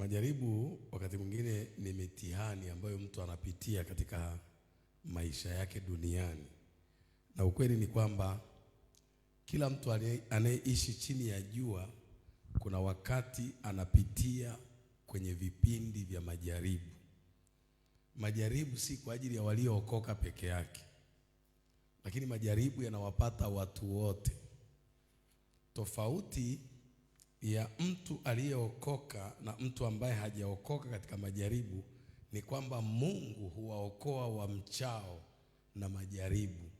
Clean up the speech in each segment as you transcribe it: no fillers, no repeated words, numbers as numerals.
Majaribu wakati mwingine ni mitihani ambayo mtu anapitia katika maisha yake duniani. Na ukweli ni kwamba kila mtu anayeishi chini ya jua kuna wakati anapitia kwenye vipindi vya majaribu. Majaribu si kwa ajili ya waliookoka peke yake, lakini majaribu yanawapata watu wote. Tofauti ya mtu aliyeokoka na mtu ambaye hajaokoka katika majaribu ni kwamba Mungu huwaokoa wamchao na majaribu,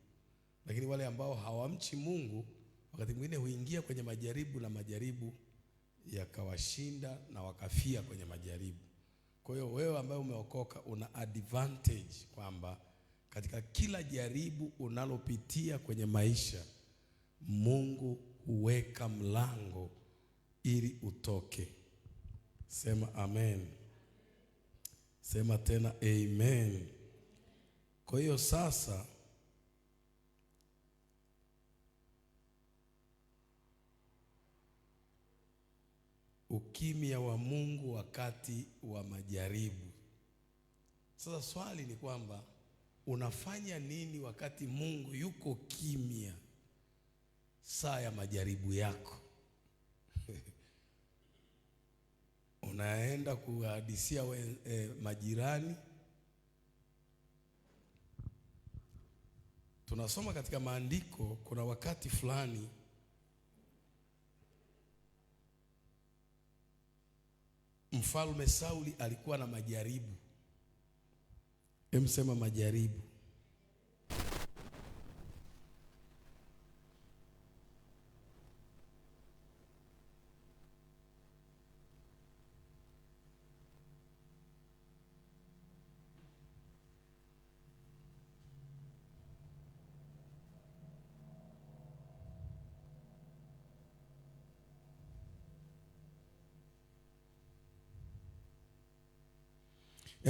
lakini wale ambao hawamchi Mungu wakati mwingine huingia kwenye majaribu na majaribu yakawashinda na wakafia kwenye majaribu. Kwa hiyo wewe ambaye umeokoka una advantage kwamba katika kila jaribu unalopitia kwenye maisha, Mungu huweka mlango ili utoke. Sema amen. Sema tena amen. Kwa hiyo sasa ukimya wa Mungu wakati wa majaribu. Sasa swali ni kwamba unafanya nini wakati Mungu yuko kimya saa ya majaribu yako? Unaenda kuhadisia majirani. Tunasoma katika maandiko, kuna wakati fulani Mfalme Sauli alikuwa na majaribu. Sema majaribu.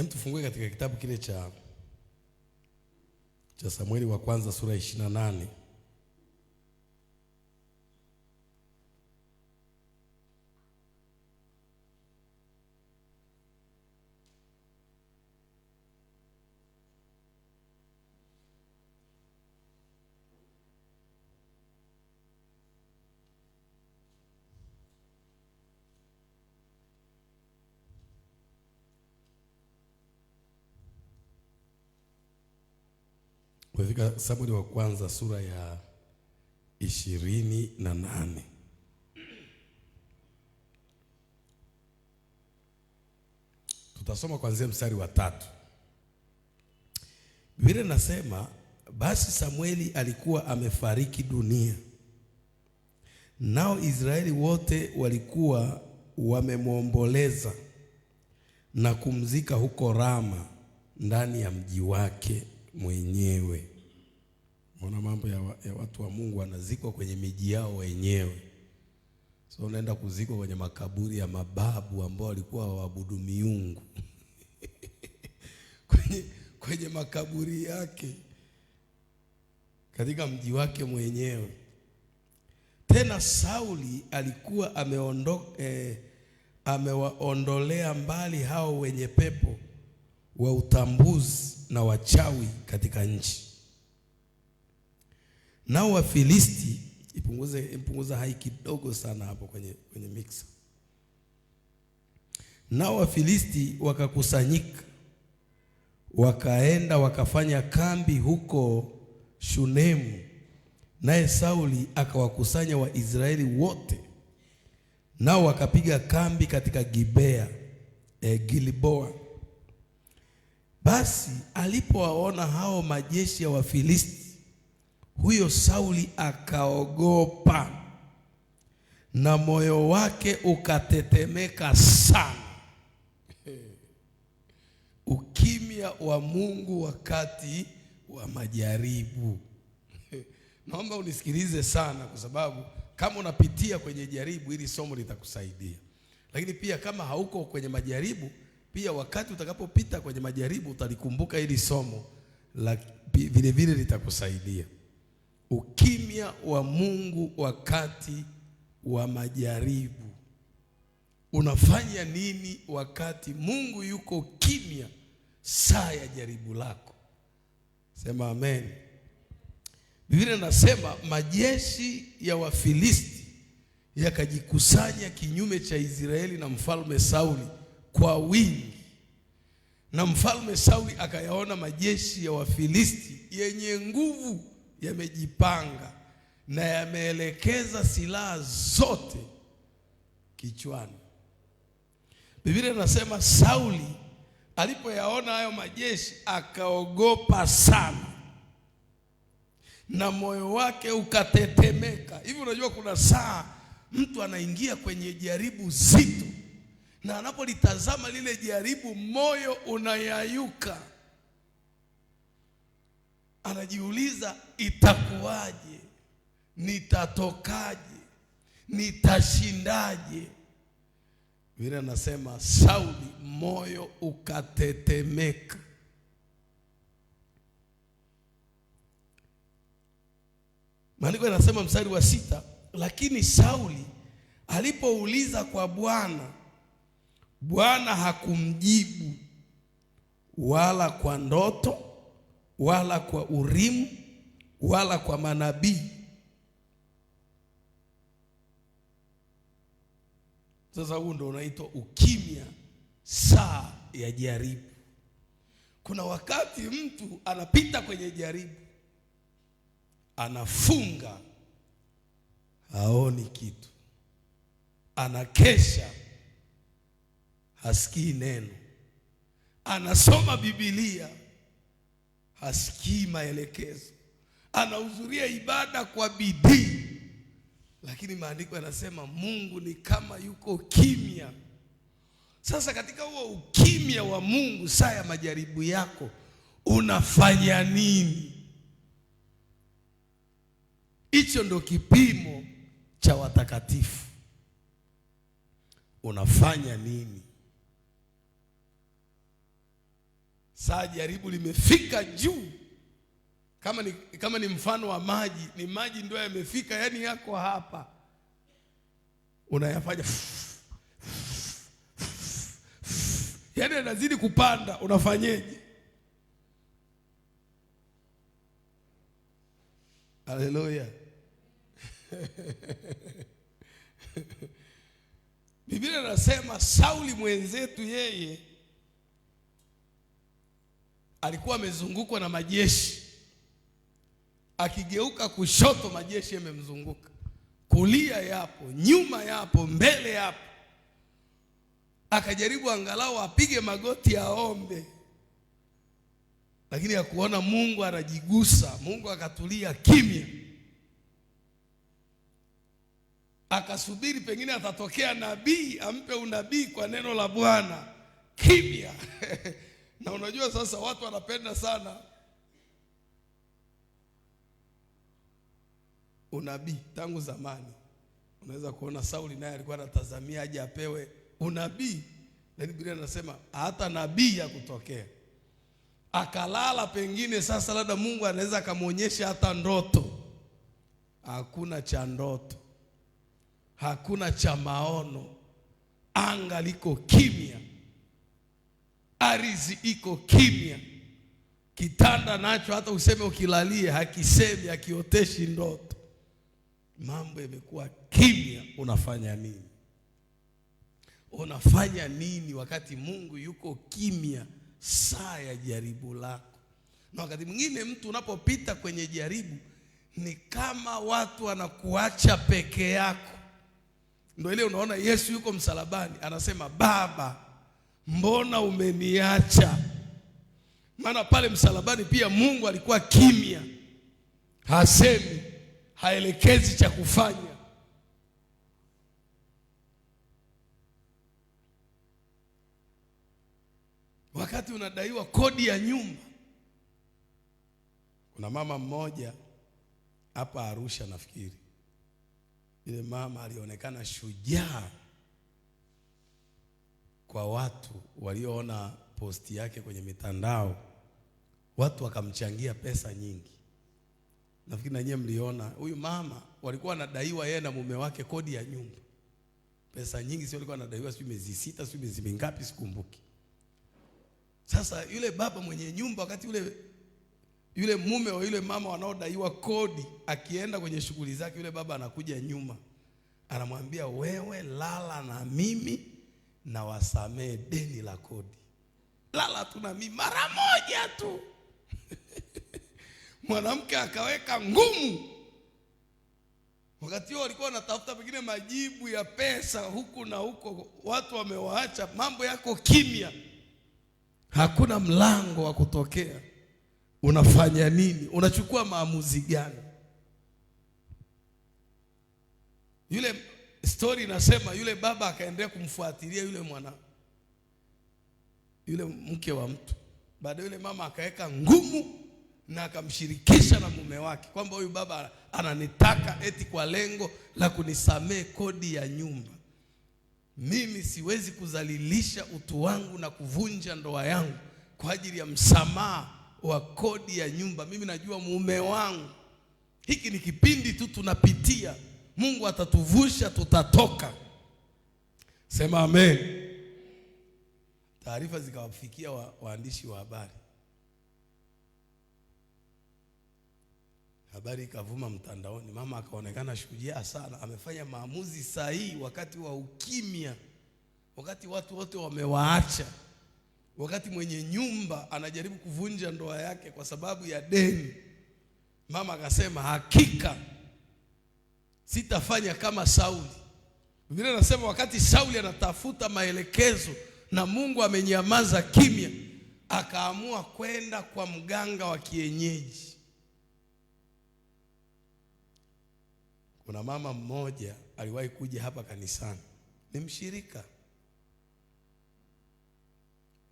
Tufungue katika kitabu kile cha Samueli wa kwanza sura 28. Katika Samueli wa kwanza sura ya 28. Tutasoma kuanzia mstari wa 3. Biblia inasema, basi Samueli alikuwa amefariki dunia, nao Israeli wote walikuwa wamemwomboleza na kumzika huko Rama ndani ya mji wake mwenyewe. Mbona mambo ya watu wa Mungu wanazikwa kwenye miji yao wenyewe. So unaenda kuzikwa kwenye makaburi ya mababu ambao walikuwa waabudu miungu kwenye makaburi yake katika mji wake mwenyewe. Tena Sauli alikuwa amewaondolea mbali hao wenye pepo wa utambuzi na wachawi katika nchi. Nao Wafilisti, ipunguza hai kidogo sana hapo kwenye mixer. Nao Wafilisti wakakusanyika, wakaenda wakafanya kambi huko Shunemu, naye Sauli akawakusanya Waisraeli wote, nao wakapiga kambi katika Gilboa. Basi alipowaona hao majeshi ya Wafilisti, huyo Sauli akaogopa na moyo wake ukatetemeka sana. Ukimya wa Mungu wakati wa majaribu. Naomba unisikilize sana, kwa sababu kama unapitia kwenye jaribu hili somo litakusaidia. Lakini pia kama hauko kwenye majaribu, pia wakati utakapopita kwenye majaribu utalikumbuka hili somo, vile vile litakusaidia. Ukimya wa Mungu wakati wa majaribu. Unafanya nini wakati Mungu yuko kimya saa ya jaribu lako? Sema amen. Biblia inasema majeshi ya Wafilisti yakajikusanya kinyume cha Israeli na mfalme Sauli kwa wingi. Na mfalme Sauli akayaona majeshi ya Wafilisti yenye nguvu yamejipanga na yameelekeza silaha zote kichwani. Biblia inasema Sauli alipoyaona hayo majeshi akaogopa sana na moyo wake ukatetemeka. Hivi unajua kuna saa mtu anaingia kwenye jaribu zito, na anapolitazama lile jaribu moyo unayayuka. Anajiuliza, itakuwaje? Nitatokaje? Nitashindaje? Biblia anasema Sauli moyo ukatetemeka. Maandiko yanasema mstari wa 6, lakini Sauli alipouliza kwa Bwana, Bwana hakumjibu, wala kwa ndoto, wala kwa Urimu, wala kwa manabii. Sasa huu ndio unaitwa ukimya saa ya jaribu. Kuna wakati mtu anapita kwenye jaribu, anafunga, haoni kitu, anakesha, hasikii neno, anasoma Biblia, hasikii maelekezo, anahudhuria ibada kwa bidii, lakini maandiko yanasema Mungu ni kama yuko kimya. Sasa katika huo ukimya wa Mungu saa ya majaribu yako, unafanya nini? Hicho ndio kipimo cha watakatifu. Unafanya nini? Saa jaribu limefika juu, kama ni mfano wa maji, ni maji ndio yamefika, yani yako hapa, unayafanya yani yanazidi kupanda, unafanyeje? Haleluya. Biblia inasema Sauli mwenzetu yeye alikuwa amezungukwa na majeshi. Akigeuka kushoto majeshi yamemzunguka, kulia yapo, nyuma yapo, mbele yapo. Akajaribu angalau apige magoti aombe, lakini hakuona Mungu anajigusa. Mungu akatulia kimya, akasubiri pengine atatokea nabii ampe unabii kwa neno la Bwana. Kimya. Na unajua sasa watu wanapenda sana unabii tangu zamani. Unaweza kuona Sauli naye alikuwa anatazamia aje apewe unabii, lakini Biblia inasema hata nabii ya kutokea. Akalala pengine sasa labda Mungu anaweza akamwonyesha hata ndoto. Hakuna cha ndoto, hakuna cha maono. Anga liko kimya, ardhi iko kimya, kitanda nacho hata useme ukilalie hakisemi, hakioteshi ndoto. Mambo yamekuwa kimya. Unafanya nini? Unafanya nini wakati Mungu yuko kimya saa ya jaribu lako? Na wakati mwingine mtu unapopita kwenye jaribu ni kama watu wanakuacha peke yako. Ndio ile unaona Yesu yuko msalabani anasema, Baba, mbona umeniacha? Maana pale msalabani pia Mungu alikuwa kimya, hasemi, haelekezi cha kufanya. Wakati unadaiwa kodi ya nyumba, kuna mama mmoja hapa Arusha nafikiri, ile mama alionekana shujaa kwa watu walioona posti yake kwenye mitandao. Watu wakamchangia pesa nyingi. Nafikiri na nyinyi mliona huyu mama, walikuwa wanadaiwa yeye na mume wake kodi ya nyumba. pesa nyingi, sio alikuwa anadaiwa sio miezi 6 sio miezi mingapi sikumbuki. Sasa yule baba mwenye nyumba, wakati yule mume wa yule mama wanaodaiwa kodi akienda kwenye shughuli zake, yule baba anakuja nyuma anamwambia, wewe lala na mimi na wasamee deni la kodi. Lala tu na mimi mara moja tu. Mwanamke akaweka ngumu. Wakati huo walikuwa wanatafuta pengine majibu ya pesa huku na huko, watu wamewaacha, mambo yako kimya, hakuna mlango wa kutokea. Unafanya nini? Unachukua maamuzi gani? Yule story inasema yule baba akaendelea kumfuatilia yule mke wa mtu. Baada yule mama akaweka ngumu na akamshirikisha na mume wake kwamba huyu baba ananitaka eti kwa lengo la kunisamee kodi ya nyumba. Mimi siwezi kuzalilisha utu wangu na kuvunja ndoa yangu kwa ajili ya msamaha wa kodi ya nyumba. Mimi najua mume wangu, hiki ni kipindi tu tunapitia, Mungu atatuvusha, tutatoka. Sema amen. Taarifa zikawafikia waandishi wa habari. Habari ikavuma mtandaoni. Mama akaonekana shujaa sana, amefanya maamuzi sahihi wakati wa ukimya, wakati watu wote wamewaacha, wakati mwenye nyumba anajaribu kuvunja ndoa yake kwa sababu ya deni. Mama akasema, hakika sitafanya kama Sauli. Biblia inasema wakati Sauli anatafuta maelekezo na Mungu amenyamaza kimya, akaamua kwenda kwa mganga wa kienyeji. Kuna mama mmoja aliwahi kuja hapa kanisani, ni mshirika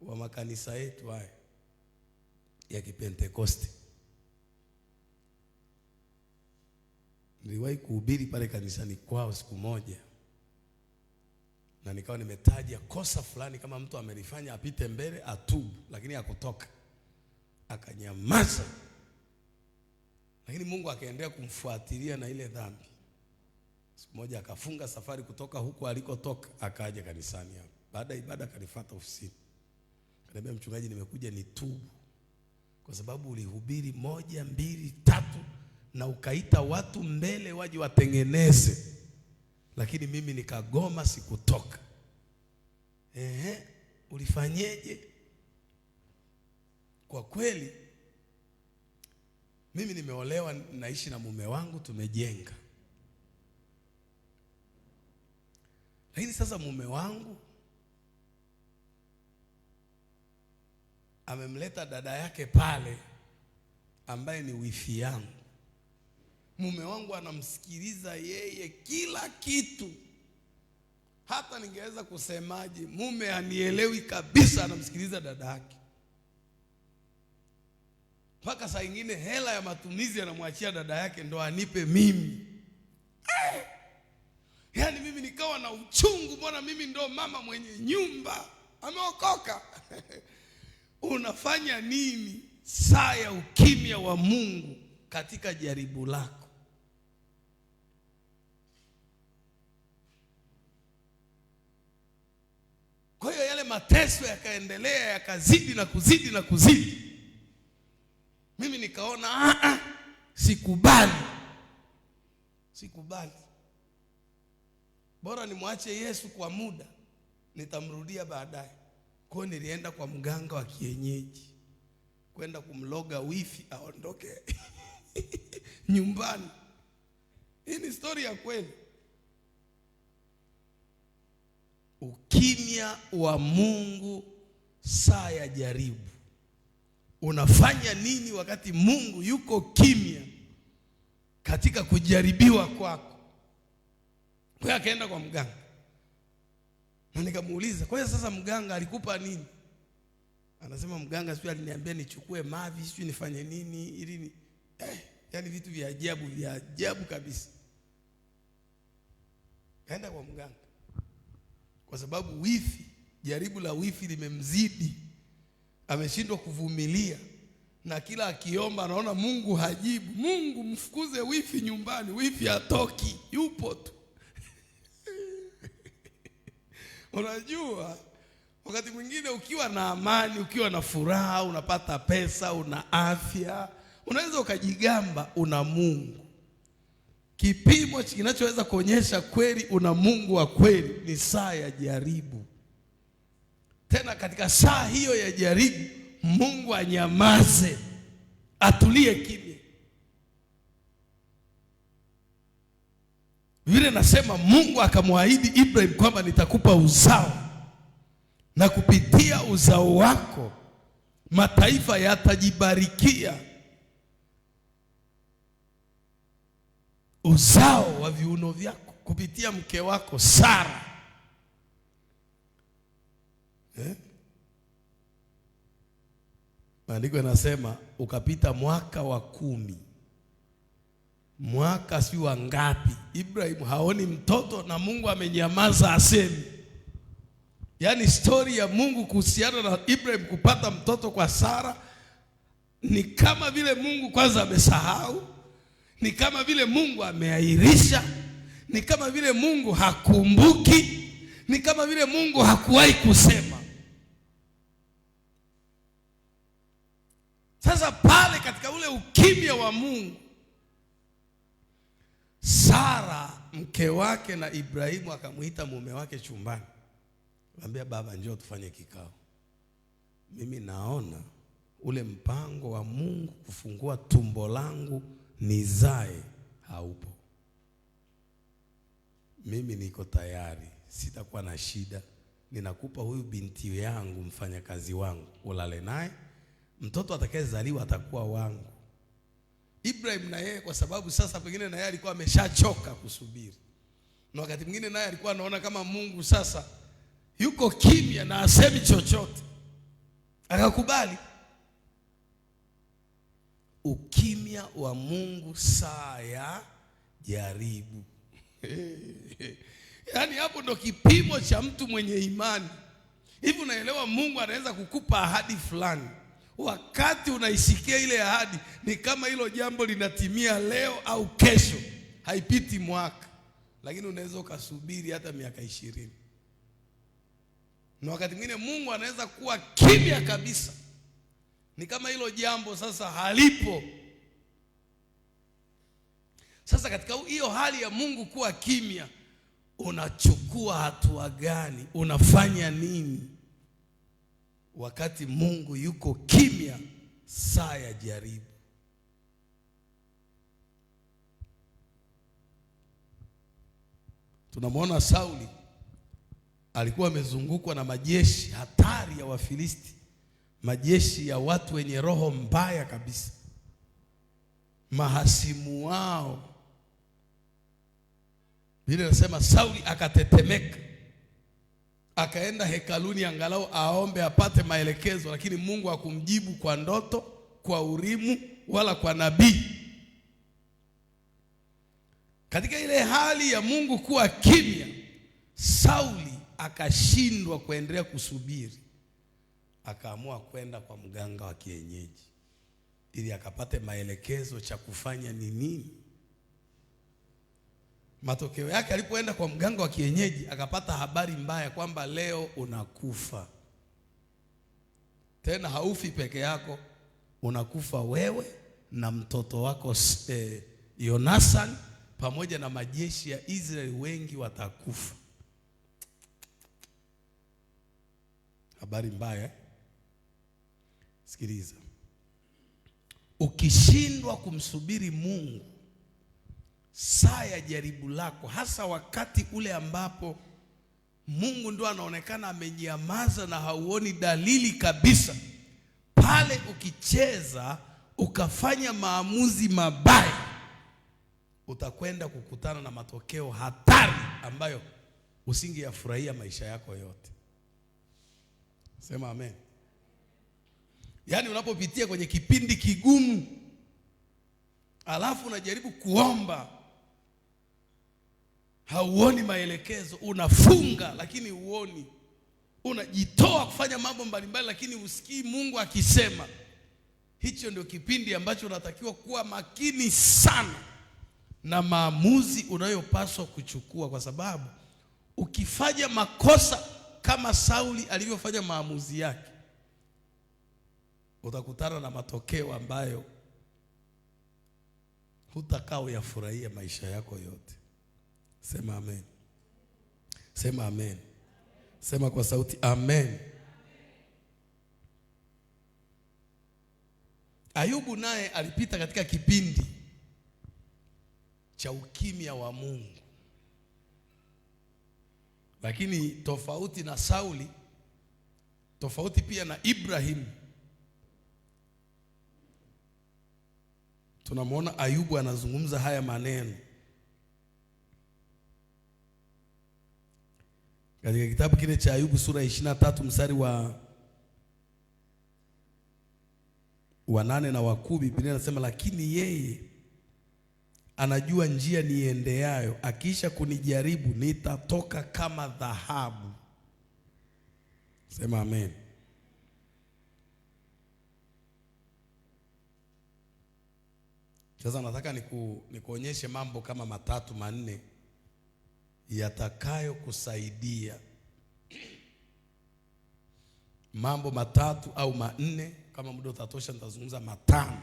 wa makanisa yetu haya ya Kipentekoste. Niliwahi kuhubiri pale kanisani kwao siku moja, na nikawa nimetaja kosa fulani kama mtu amelifanya apite mbele atubu, lakini hakutoka, akanyamaza. Lakini Mungu akaendelea kumfuatilia na ile dhambi. Siku moja akafunga safari kutoka huko alikotoka, akaja kanisani hapo. Baada ya ibada akanifuata ofisini. Akaniambia, mchungaji, nimekuja nitubu kwa sababu ulihubiri 1, 2, 3 na ukaita watu mbele waje watengeneze, lakini mimi nikagoma, sikutoka. Ulifanyeje? Kwa kweli mimi nimeolewa, naishi na mume wangu, tumejenga. Lakini sasa mume wangu amemleta dada yake pale ambaye ni wifi yangu. Mume wangu anamsikiliza yeye kila kitu. Hata ningeweza kusemaje, mume anielewi kabisa, anamsikiliza dada yake. Mpaka saa nyingine hela ya matumizi anamwachia dada yake ndo anipe mimi. Yaani mimi nikawa na uchungu, mbona mimi ndo mama mwenye nyumba, ameokoka. Unafanya nini saa ya ukimya wa Mungu katika jaribu lako? Kwa hiyo yale mateso yakaendelea, yakazidi na kuzidi na kuzidi. Mimi nikaona sikubali. Bora nimwache Yesu kwa muda, nitamrudia baadaye. Kwa hiyo nilienda kwa mganga wa kienyeji, kwenda kumloga wifi aondoke nyumbani. Hii ni story ya kweli. Ukimya wa Mungu saa ya jaribu. Unafanya nini wakati Mungu yuko kimya katika kujaribiwa kwako? Kwa akaenda kwa mganga. Na nikamuuliza, kwa hiyo sasa mganga alikupa nini? Anasema mganga sio aliniambia nichukue mavi, sio nifanye nini ili yani vitu vya ajabu kabisa. Kaenda kwa mganga. Kwa sababu wifi, jaribu la wifi limemzidi. Ameshindwa kuvumilia, na kila akiomba anaona Mungu hajibu. Mungu mfukuze wifi nyumbani, wifi hatoki, yupo tu. Unajua, wakati mwingine ukiwa na amani, ukiwa na furaha, unapata pesa, una afya, unaweza ukajigamba una Mungu. Kipimo kinachoweza kuonyesha kweli una Mungu wa kweli ni saa ya jaribu. Tena katika saa hiyo ya jaribu, Mungu anyamaze, atulie kimya. Vile nasema Mungu akamwahidi Ibrahim kwamba nitakupa uzao, na kupitia uzao wako mataifa yatajibarikia. Uzao wa viuno vyako kupitia mke wako Sara. Maandiko yanasema ukapita mwaka wa 10, mwaka si wa ngapi, Ibrahim haoni mtoto na Mungu amenyamaza asemi. Yaani story ya Mungu kuhusiana na Ibrahim kupata mtoto kwa Sara ni kama vile Mungu kwanza amesahau, ni kama vile Mungu ameahirisha, ni kama vile Mungu hakumbuki, ni kama vile Mungu hakuwahi kusema. Sasa pale katika ule ukimya wa Mungu, Sara mke wake na Ibrahimu akamuita mume wake chumbani. Akamwambia, baba njoo tufanye kikao. Mimi naona ule mpango wa Mungu kufungua tumbo langu nizae haupo. Mimi niko tayari, sitakuwa na shida. Ninakupa huyu binti yangu, mfanyakazi wangu, ulale naye. Mtoto atakayezaliwa atakuwa wangu. Ibrahim na yeye kwa sababu sasa pengine na yeye alikuwa ameshachoka kusubiri. Na wakati mwingine naye alikuwa anaona kama Mungu sasa yuko kimya na asemi chochote. Akakubali. Ukimya wa Mungu saa ya jaribu. Yaani hapo ndo kipimo cha mtu mwenye imani. Hivi unaelewa Mungu anaweza kukupa ahadi fulani. Wakati unaisikia ile ahadi ni kama hilo jambo linatimia leo au kesho, haipiti mwaka, lakini unaweza ukasubiri hata miaka 20. Na wakati mwingine Mungu anaweza kuwa kimya kabisa, ni kama hilo jambo sasa halipo. Sasa katika hiyo hali ya Mungu kuwa kimya, unachukua hatua gani? Unafanya nini wakati Mungu yuko kimya saa ya jaribu? Tunamwona Sauli alikuwa amezungukwa na majeshi hatari ya Wafilisti, majeshi ya watu wenye roho mbaya kabisa, mahasimu wao. Biblia inasema Sauli akatetemeka, akaenda hekaluni angalau aombe apate maelekezo, lakini Mungu hakumjibu kwa ndoto, kwa Urimu wala kwa nabii. Katika ile hali ya Mungu kuwa kimya, Sauli akashindwa kuendelea kusubiri, akaamua kwenda kwa mganga wa kienyeji ili akapate maelekezo cha kufanya ni nini. Matokeo yake alipoenda kwa mganga wa kienyeji akapata habari mbaya kwamba leo unakufa. Tena haufi peke yako, unakufa wewe na mtoto wako Yonasan, pamoja na majeshi ya Israeli wengi watakufa. Habari mbaya. Sikiliza. Ukishindwa kumsubiri Mungu saa ya jaribu lako, hasa wakati ule ambapo Mungu ndo anaonekana amenyamaza na hauoni dalili kabisa, pale ukicheza ukafanya maamuzi mabaya, utakwenda kukutana na matokeo hatari ambayo usingeyafurahia maisha yako yote. Sema amen. Yaani unapopitia kwenye kipindi kigumu, alafu unajaribu kuomba, hauoni maelekezo, unafunga lakini uoni, unajitoa kufanya mambo mbalimbali lakini usikii Mungu akisema. Hicho ndio kipindi ambacho unatakiwa kuwa makini sana na maamuzi unayopaswa kuchukua, kwa sababu ukifanya makosa kama Sauli alivyofanya maamuzi yake, utakutana na matokeo ambayo hutakaa uyafurahia maisha yako yote. Sema amen. Sema amen. Sema kwa sauti amen. Ayubu naye alipita katika kipindi cha ukimya wa Mungu. Lakini tofauti na Sauli, tofauti pia na Ibrahim, tunamwona Ayubu anazungumza haya maneno katika kitabu kile cha Ayubu sura 23 mstari wa 8 na wa 10. Biblia inasema, lakini yeye anajua njia niendeayo, akiisha kunijaribu nitatoka kama dhahabu. Sema amen. Sasa nataka nikuonyeshe mambo kama 3-4 yatakayo kusaidia. Mambo 3 au 4, kama muda utatosha nitazungumza 5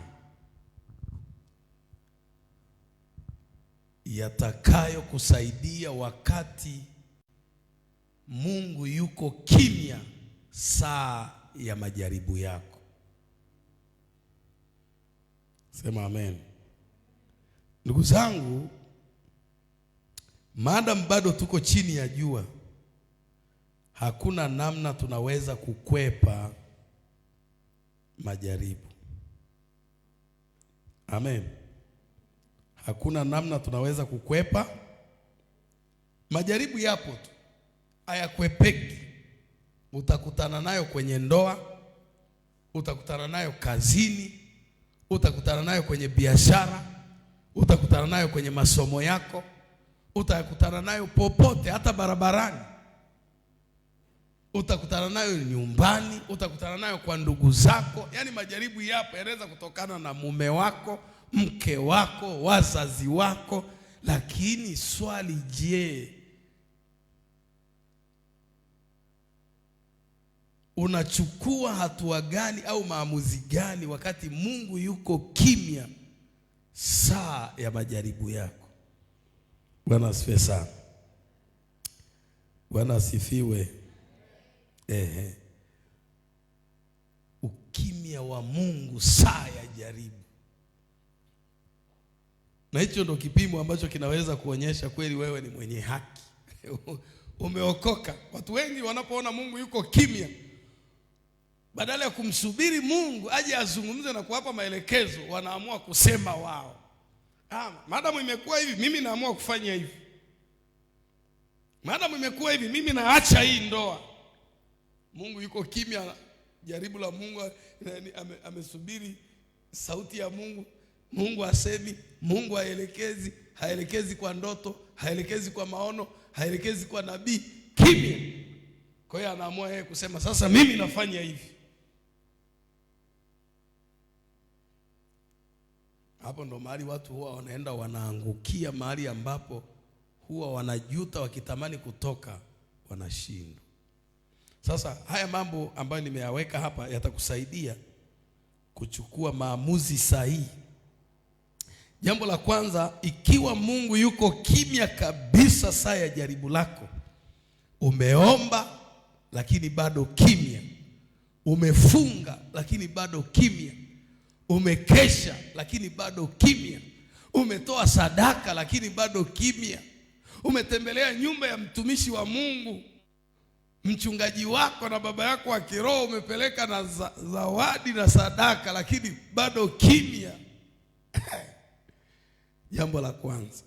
yatakayo kusaidia wakati Mungu yuko kimya saa ya majaribu yako. Sema amen. Ndugu zangu, maadamu bado tuko chini ya jua, hakuna namna tunaweza kukwepa majaribu. Amen. Hakuna namna tunaweza kukwepa majaribu. Yapo tu, hayakwepeki. Utakutana nayo kwenye ndoa, utakutana nayo kazini, utakutana nayo kwenye biashara, utakutana nayo kwenye masomo yako, utakutana nayo popote, hata barabarani, utakutana nayo nyumbani, utakutana nayo kwa ndugu zako. Yaani majaribu yapo, yanaweza kutokana na mume wako, mke wako, wazazi wako. Lakini swali, je, unachukua hatua gani au maamuzi gani wakati Mungu yuko kimya saa ya majaribu yako? Bwana asifiwe sana. Bwana asifiwe. Ukimya wa Mungu saa ya jaribu. Na hicho ndo kipimo ambacho kinaweza kuonyesha kweli wewe ni mwenye haki. Umeokoka. Watu wengi wanapoona Mungu yuko kimya, badala ya kumsubiri Mungu aje azungumze na kuwapa maelekezo, wanaamua kusema wao, maadamu imekuwa hivi, mimi naamua kufanya hivi. Maadamu imekuwa hivi, mimi naacha hii ndoa. Mungu yuko kimya, jaribu la Mungu, amesubiri sauti ya Mungu. Mungu asemi, Mungu haelekezi kwa ndoto, haelekezi kwa maono, haelekezi kwa nabii, kimya. Kwa hiyo anaamua yeye kusema, sasa mimi nafanya hivi. Hapo ndo mahali watu huwa wanaenda wanaangukia, mahali ambapo huwa wanajuta, wakitamani kutoka wanashindwa. Sasa haya mambo ambayo nimeyaweka hapa yatakusaidia kuchukua maamuzi sahihi. Jambo la kwanza, ikiwa Mungu yuko kimya kabisa saa ya jaribu lako, umeomba lakini bado kimya, umefunga lakini bado kimya, umekesha lakini bado kimya, umetoa sadaka lakini bado kimya, umetembelea nyumba ya mtumishi wa Mungu, mchungaji wako na baba yako wa kiroho, umepeleka na zawadi na sadaka, lakini bado kimya. Jambo la kwanza,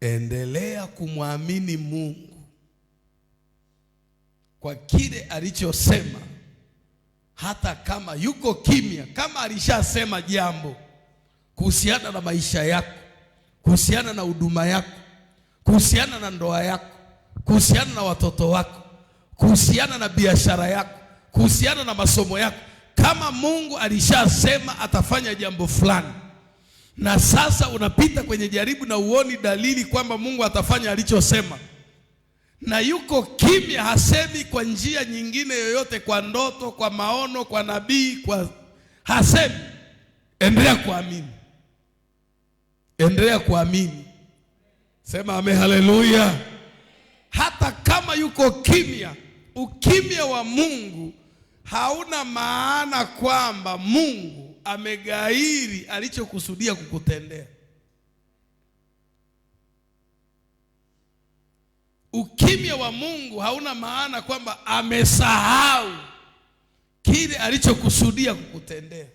endelea kumwamini Mungu kwa kile alichosema, hata kama yuko kimya. Kama alishasema jambo kuhusiana na maisha yako, kuhusiana na huduma yako, kuhusiana na ndoa yako, kuhusiana na watoto wako, kuhusiana na biashara yako, kuhusiana na masomo yako, kama Mungu alishasema atafanya jambo fulani, na sasa unapita kwenye jaribu na uoni dalili kwamba Mungu atafanya alichosema, na yuko kimya, hasemi kwa njia nyingine yoyote, kwa ndoto, kwa maono, kwa nabii, hasemi, endelea kuamini. Endelea kuamini. Sema amen, haleluya. Hata kama yuko kimya, ukimya wa Mungu hauna maana kwamba Mungu amegairi alichokusudia kukutendea. Ukimya wa Mungu hauna maana kwamba amesahau kile alichokusudia kukutendea.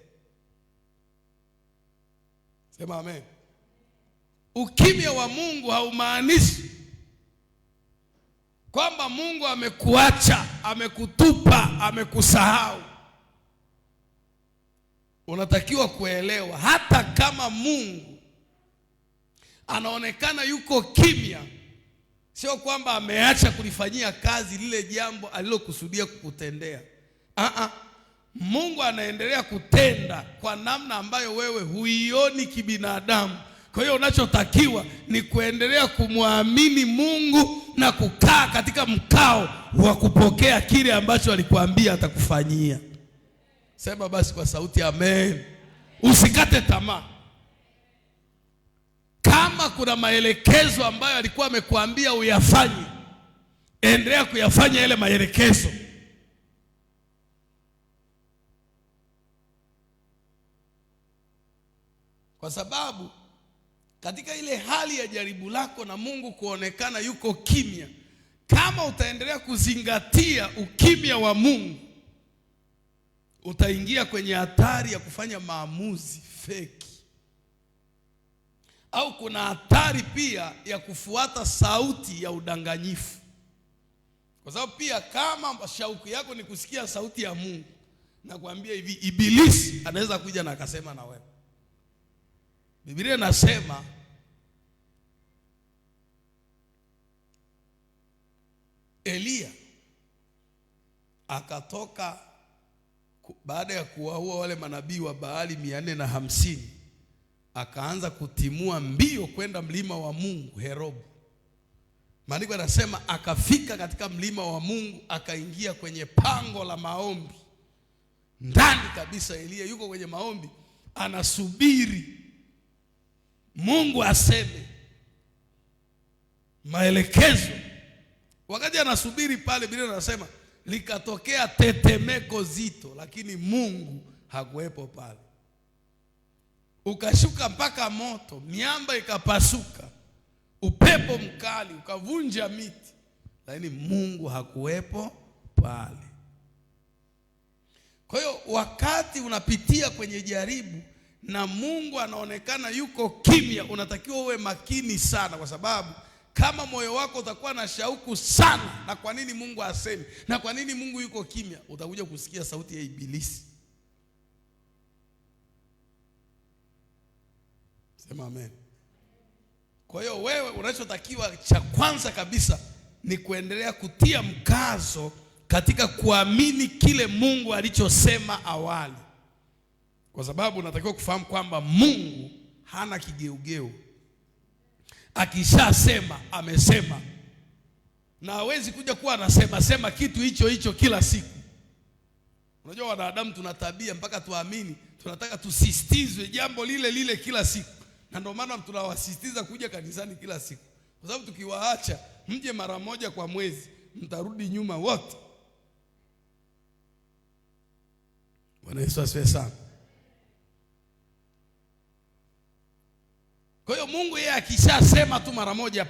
Sema amen. Ukimya wa Mungu haumaanishi kwamba Mungu amekuacha, amekutupa, amekusahau. Unatakiwa kuelewa, hata kama Mungu anaonekana yuko kimya, sio kwamba ameacha kulifanyia kazi lile jambo alilokusudia kukutendea. Mungu anaendelea kutenda kwa namna ambayo wewe huioni kibinadamu. Kwa hiyo unachotakiwa ni kuendelea kumwamini Mungu na kukaa katika mkao wa kupokea kile ambacho alikuambia atakufanyia. Sema basi kwa sauti amen. Usikate tamaa. Kama kuna maelekezo ambayo alikuwa amekuambia uyafanye, endelea kuyafanya yale maelekezo. Kwa sababu katika ile hali ya jaribu lako na Mungu kuonekana yuko kimya, kama utaendelea kuzingatia ukimya wa Mungu, utaingia kwenye hatari ya kufanya maamuzi feki. Au kuna hatari pia ya kufuata sauti ya udanganyifu. Kwa sababu pia kama shauku yako ni kusikia sauti ya Mungu, nakwambia hivi, ibilisi anaweza kuja na akasema na wewe. Biblia inasema Elia akatoka baada ya kuwaua wale manabii wa Baali 450, akaanza kutimua mbio kwenda mlima wa Mungu Herobu. Maandiko yanasema akafika katika mlima wa Mungu, akaingia kwenye pango la maombi. Ndani kabisa Elia yuko kwenye maombi, anasubiri Mungu aseme maelekezo. Wakati anasubiri pale, Biblia inasema likatokea tetemeko zito, lakini Mungu hakuwepo pale. Ukashuka mpaka moto, miamba ikapasuka, upepo mkali ukavunja miti, lakini Mungu hakuwepo pale. Kwa hiyo wakati unapitia kwenye jaribu na Mungu anaonekana yuko kimya, unatakiwa uwe makini sana, kwa sababu kama moyo wako utakuwa na shauku sana na kwa nini Mungu asemi, na kwa nini Mungu yuko kimya, utakuja kusikia sauti ya ibilisi. Sema amen. Kwa hiyo wewe unachotakiwa cha kwanza kabisa ni kuendelea kutia mkazo katika kuamini kile Mungu alichosema awali. Kwa sababu unatakiwa kufahamu kwamba Mungu hana kigeugeu. Akishasema amesema, na hawezi kuja kuwa anasema kitu hicho kila siku. Unajua wanadamu tuna tabia mpaka tuamini, tunataka tusisitizwe jambo lile kila siku. Na ndio maana tunawasisitiza kuja kanisani kila siku. Kwa sababu tukiwaacha mje mara moja kwa mwezi, mtarudi nyuma wote. Bwana Yesu asifiwe sana. Kwa hiyo Mungu yeye akishasema tu mara moja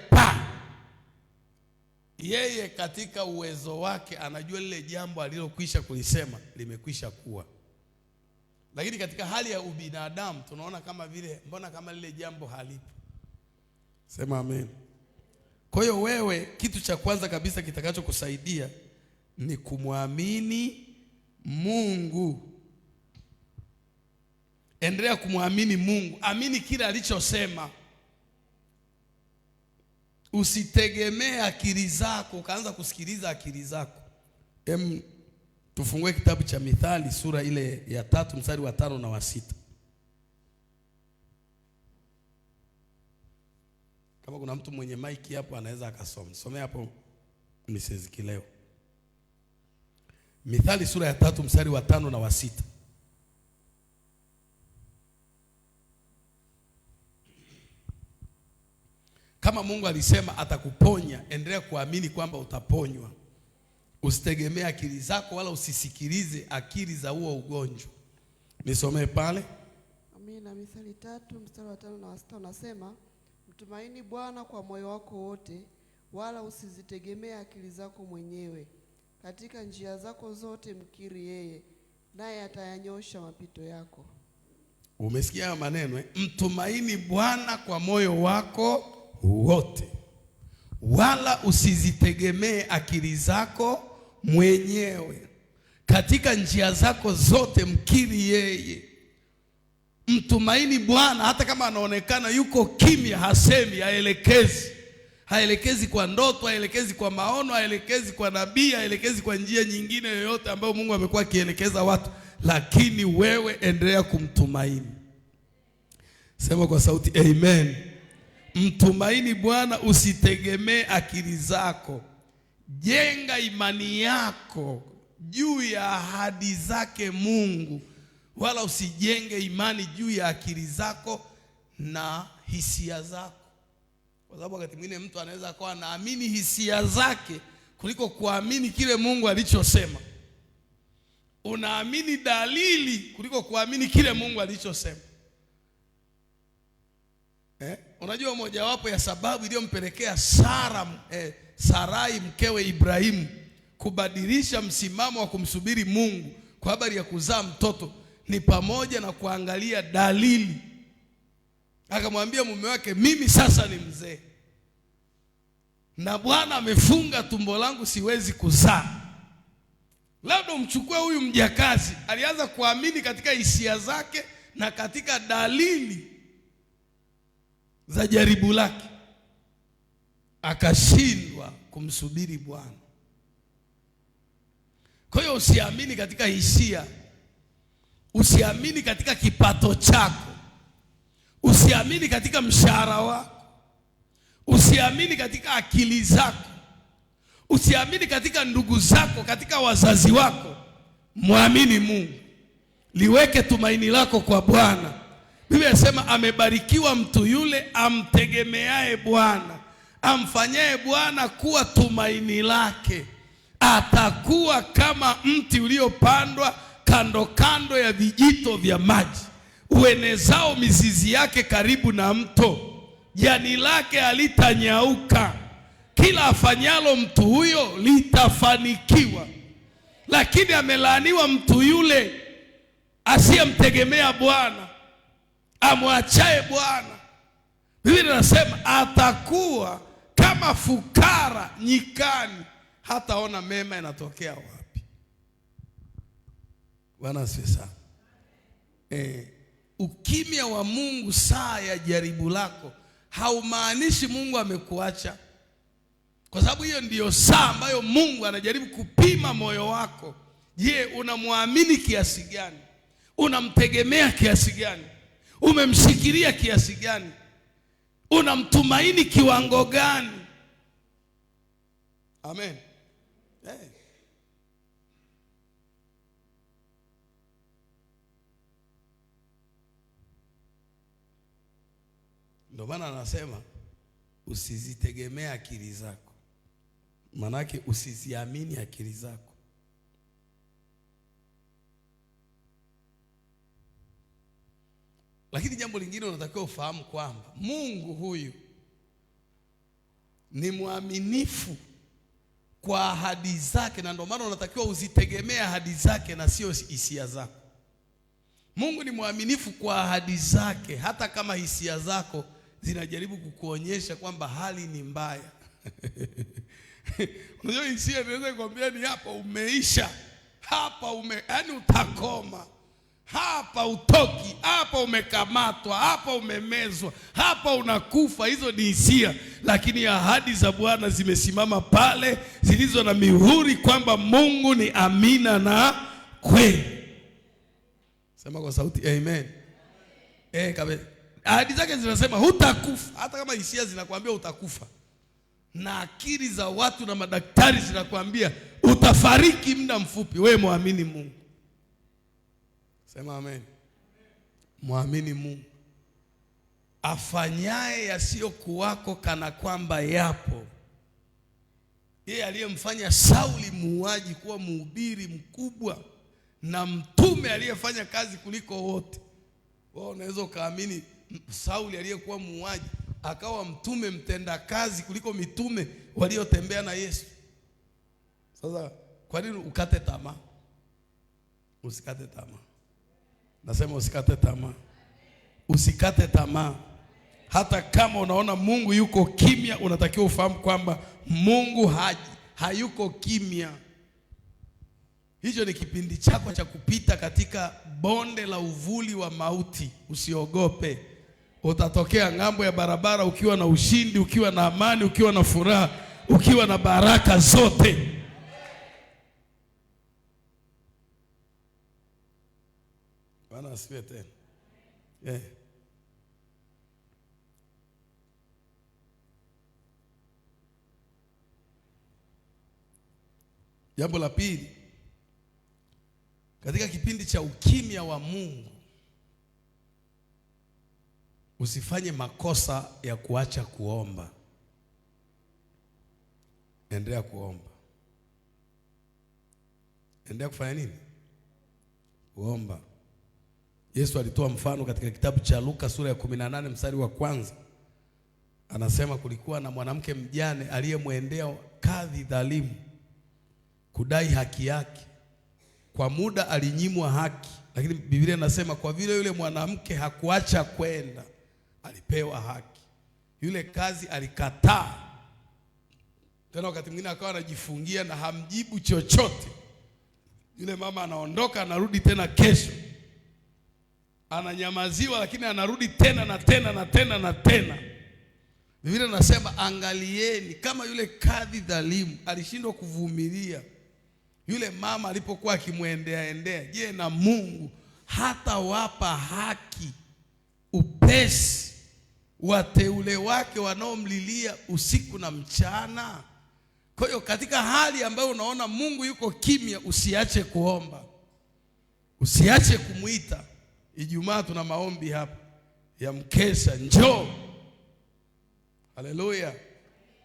yeye katika uwezo wake anajua lile jambo alilokwisha kulisema limekwisha kuwa. Lakini katika hali ya ubinadamu tunaona kama vile mbona kama lile jambo halipo. Sema amen. Kwa hiyo wewe, kitu cha kwanza kabisa kitakachokusaidia ni kumwamini Mungu. Endelea kumwamini Mungu. Amini kile alichosema. Usitegemee akili zako, ukaanza kusikiliza akili zako. Tufungue kitabu cha Mithali sura ile ya 3 mstari wa 5 na wa 6. Kama kuna mtu mwenye maiki hapo anaweza akasoma. Somea hapo Mrs. Kileo. Mithali sura ya 3 mstari wa 5 na wa 6. Kama Mungu alisema atakuponya, endelea kuamini kwamba utaponywa. Usitegemee akili zako wala usisikilize akili za huo ugonjwa. Nisomee pale. Amina. Mithali 3 mstari wa 5 na wa 6 unasema, mtumaini Bwana kwa moyo wako wote, wala usizitegemee akili zako mwenyewe. Katika njia zako zote mkiri yeye, naye atayanyosha mapito yako. Umesikia maneno? Mtumaini Bwana kwa moyo wako wote, wala usizitegemee akili zako mwenyewe. Katika njia zako zote mkiri yeye. Mtumaini Bwana hata kama anaonekana yuko kimya, hasemi, haelekezi kwa ndoto, haelekezi kwa maono, haelekezi kwa nabii, haelekezi kwa njia nyingine yoyote ambayo Mungu amekuwa akielekeza watu, lakini wewe endelea kumtumaini. Sema kwa sauti amen. Mtumaini Bwana, usitegemee akili zako. Jenga imani yako juu ya ahadi zake Mungu, wala usijenge imani juu ya akili zako na hisia zako. Kwa sababu wakati mwingine mtu anaweza kuwa anaamini hisia zake kuliko kuamini kile Mungu alichosema. Unaamini dalili kuliko kuamini kile Mungu alichosema. Unajua mojawapo ya sababu iliyompelekea Sarai mkewe Ibrahimu kubadilisha msimamo wa kumsubiri Mungu kwa habari ya kuzaa mtoto ni pamoja na kuangalia dalili. Akamwambia mume wake, mimi sasa ni mzee na Bwana amefunga tumbo langu, siwezi kuzaa. Labda umchukue huyu mjakazi, alianza kuamini katika hisia zake na katika dalili za jaribu lake, akashindwa kumsubiri Bwana. Kwa hiyo usiamini katika hisia, usiamini katika kipato chako, usiamini katika mshahara wako, usiamini katika akili zako, usiamini katika ndugu zako, katika wazazi wako. Muamini Mungu, liweke tumaini lako kwa Bwana. Biblia inasema amebarikiwa mtu yule amtegemeaye Bwana, amfanyaye Bwana kuwa tumaini lake. Atakuwa kama mti uliopandwa kando kando ya vijito vya maji, uenezao mizizi yake karibu na mto, jani lake halitanyauka. Kila afanyalo mtu huyo litafanikiwa. Lakini amelaaniwa mtu yule asiyemtegemea Bwana, amwachaye Bwana. Biblia inasema atakuwa kama fukara nyikani, hataona mema yanatokea wapi. Bwana asifiwe sana. Ukimya wa Mungu saa ya jaribu lako haumaanishi Mungu amekuacha, kwa sababu hiyo ndiyo saa ambayo Mungu anajaribu kupima moyo wako. Je, unamwamini kiasi gani? Unamtegemea kiasi gani? Umemshikilia kiasi gani? Unamtumaini kiwango gani? Amen. Ndio maana anasema usizitegemea akili zako. Manake usiziamini akili zako. Lakini jambo lingine unatakiwa ufahamu kwamba Mungu huyu ni mwaminifu kwa ahadi zake, na ndio maana unatakiwa uzitegemee ahadi zake na sio hisia zako. Mungu ni mwaminifu kwa ahadi zake hata kama hisia zako zinajaribu kukuonyesha kwamba hali ni mbaya. Unajua hisia inaweza kukwambia ni hapa umeisha, hapa yaani utakoma, hapa utoki, hapa umekamatwa, hapa umemezwa, hapa unakufa. Hizo ni hisia, lakini ahadi za Bwana zimesimama pale, zilizo na mihuri kwamba Mungu ni amina na kweli. Sema kwa sauti amen. Kabisa. Ahadi zake zinasema hutakufa, hata kama hisia zinakwambia utakufa. na akili za watu na madaktari zinakwambia utafariki muda mfupi, wewe muamini Mungu. Sema amen. Muamini Mungu. Afanyaye yasiyokuwako kana kwamba yapo. Yeye aliyemfanya Sauli muuaji kuwa mhubiri mkubwa na mtume aliyefanya kazi kuliko wote. Wewe unaweza ukaamini Sauli aliyekuwa muuaji akawa mtume mtenda kazi kuliko mitume waliotembea na Yesu? Sasa kwa nini ukate tamaa? Usikate tamaa. Nasema usikate tamaa. Usikate tamaa. Hata kama unaona Mungu yuko kimya, unatakiwa ufahamu kwamba Mungu hayuko kimya. Hicho ni kipindi chako cha kupita katika bonde la uvuli wa mauti. Usiogope. Utatokea ng'ambo ya barabara ukiwa na ushindi, ukiwa na amani, ukiwa na furaha, ukiwa na baraka zote. Bwana asifiwe tena. Jambo la pili, katika kipindi cha ukimya wa Mungu, usifanye makosa ya kuacha kuomba. Endelea kuomba. Endelea kufanya nini? Kuomba. Yesu alitoa mfano katika kitabu cha Luka sura ya 18 mstari wa kwanza. Anasema kulikuwa na mwanamke mjane aliyemwendea kadhi dhalimu kudai haki yake. Kwa muda alinyimwa haki, lakini Biblia inasema kwa vile yule mwanamke hakuacha kwenda, alipewa haki. Yule kazi alikataa. Tena wakati mwingine akawa anajifungia na hamjibu chochote. Yule mama anaondoka, anarudi tena kesho. Ananyamaziwa, lakini anarudi tena na tena na tena na tena. Biblia inasema angalieni kama yule kadhi dhalimu alishindwa kuvumilia yule mama alipokuwa akimwendea, je, na Mungu hata wapa haki upesi wateule wake wanaomlilia usiku na mchana? Kwa hiyo katika hali ambayo unaona Mungu yuko kimya, usiache kuomba. Usiache kumuita. Ijumaa tuna maombi hapa ya mkesha, njoo. Haleluya.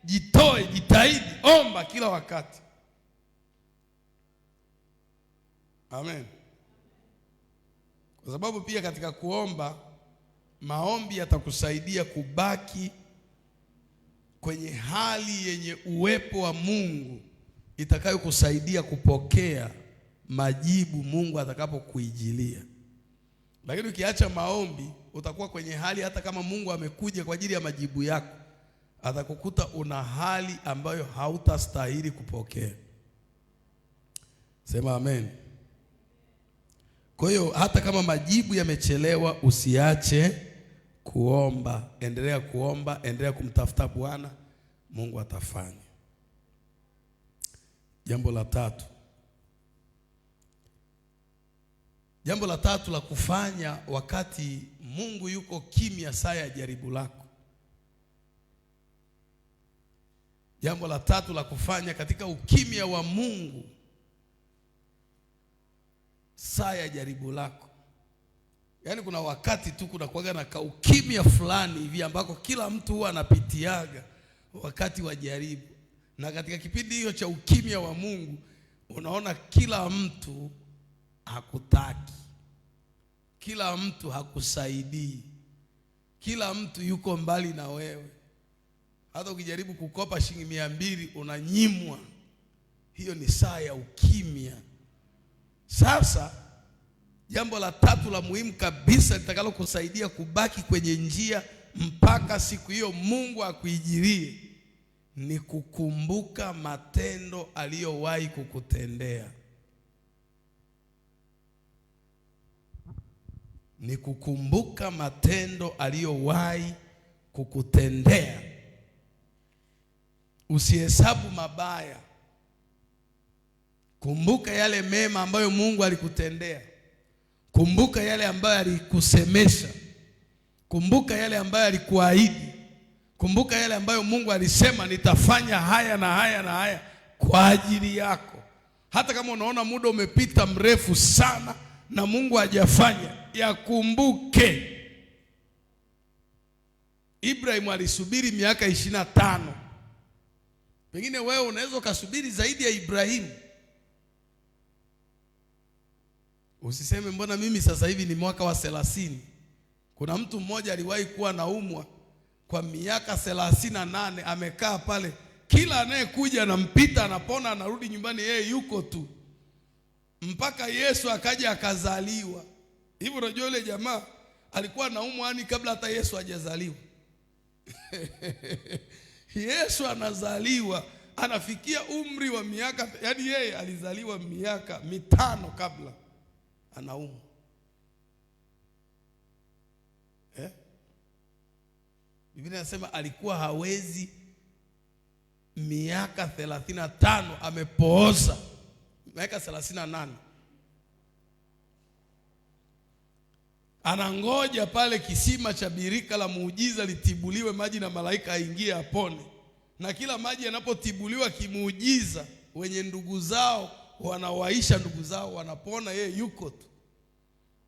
Jitoe, jitahidi, omba kila wakati. Amen. Kwa sababu pia katika kuomba, maombi yatakusaidia kubaki kwenye hali yenye uwepo wa Mungu itakayokusaidia kupokea majibu Mungu atakapokuijilia. Lakini ukiacha maombi, utakuwa kwenye hali hata kama Mungu amekuja kwa ajili ya majibu yako, atakukuta una hali ambayo hautastahili kupokea. Sema amen. Kwa hiyo hata kama majibu yamechelewa, usiache kuomba. Endelea kuomba, endelea kumtafuta Bwana, Mungu atafanya. Jambo la tatu la kufanya wakati Mungu yuko kimya saa ya jaribu lako. Jambo la tatu la kufanya katika ukimya wa Mungu saa ya jaribu lako. Yaani kuna wakati tu kuna kuwaga na ukimya fulani hivi ambako kila mtu huwa anapitiaga wakati wa jaribu. Na katika kipindi hiyo cha ukimya wa Mungu, unaona kila mtu hakutaki. Kila mtu hakusaidii. Kila mtu yuko mbali na wewe. Hata ukijaribu kukopa shilingi 200 unanyimwa. Hiyo ni saa ya ukimya. Sasa jambo la tatu la muhimu kabisa litakalo kusaidia kubaki kwenye njia mpaka siku hiyo Mungu akuijirie ni kukumbuka matendo aliyowahi kukutendea. Ni kukumbuka matendo aliyowahi kukutendea. Usihesabu mabaya. Kumbuka yale mema ambayo Mungu alikutendea. Kumbuka yale ambayo alikusemesha. Kumbuka yale ambayo alikuahidi. Kumbuka yale ambayo Mungu alisema, nitafanya haya na haya na haya kwa ajili yako. Hata kama unaona muda umepita mrefu sana na Mungu hajafanya, yakumbuke. Ibrahimu alisubiri miaka 25. Pengine wewe unaweza ukasubiri zaidi ya Ibrahimu. Usiseme mbona mimi sasa hivi ni mwaka wa 30. Kuna mtu mmoja aliwahi kuwa naumwa kwa miaka 38, amekaa pale, kila anayekuja anampita, anapona, anarudi nyumbani, yeye yuko tu, mpaka Yesu akaja akazaliwa. Hivyo unajua yule jamaa alikuwa naumwa yani kabla hata Yesu hajazaliwa. Yesu anazaliwa, anafikia umri wa miaka, yani yeye alizaliwa miaka 5 kabla anaumwa. Biblia inasema alikuwa hawezi, miaka 35 amepooza, miaka 38. Anangoja pale kisima cha birika la muujiza litibuliwe maji na malaika aingie apone. Na kila maji yanapotibuliwa kimuujiza, wenye ndugu zao wanawaisha, ndugu zao wanapona, yeye yuko tu.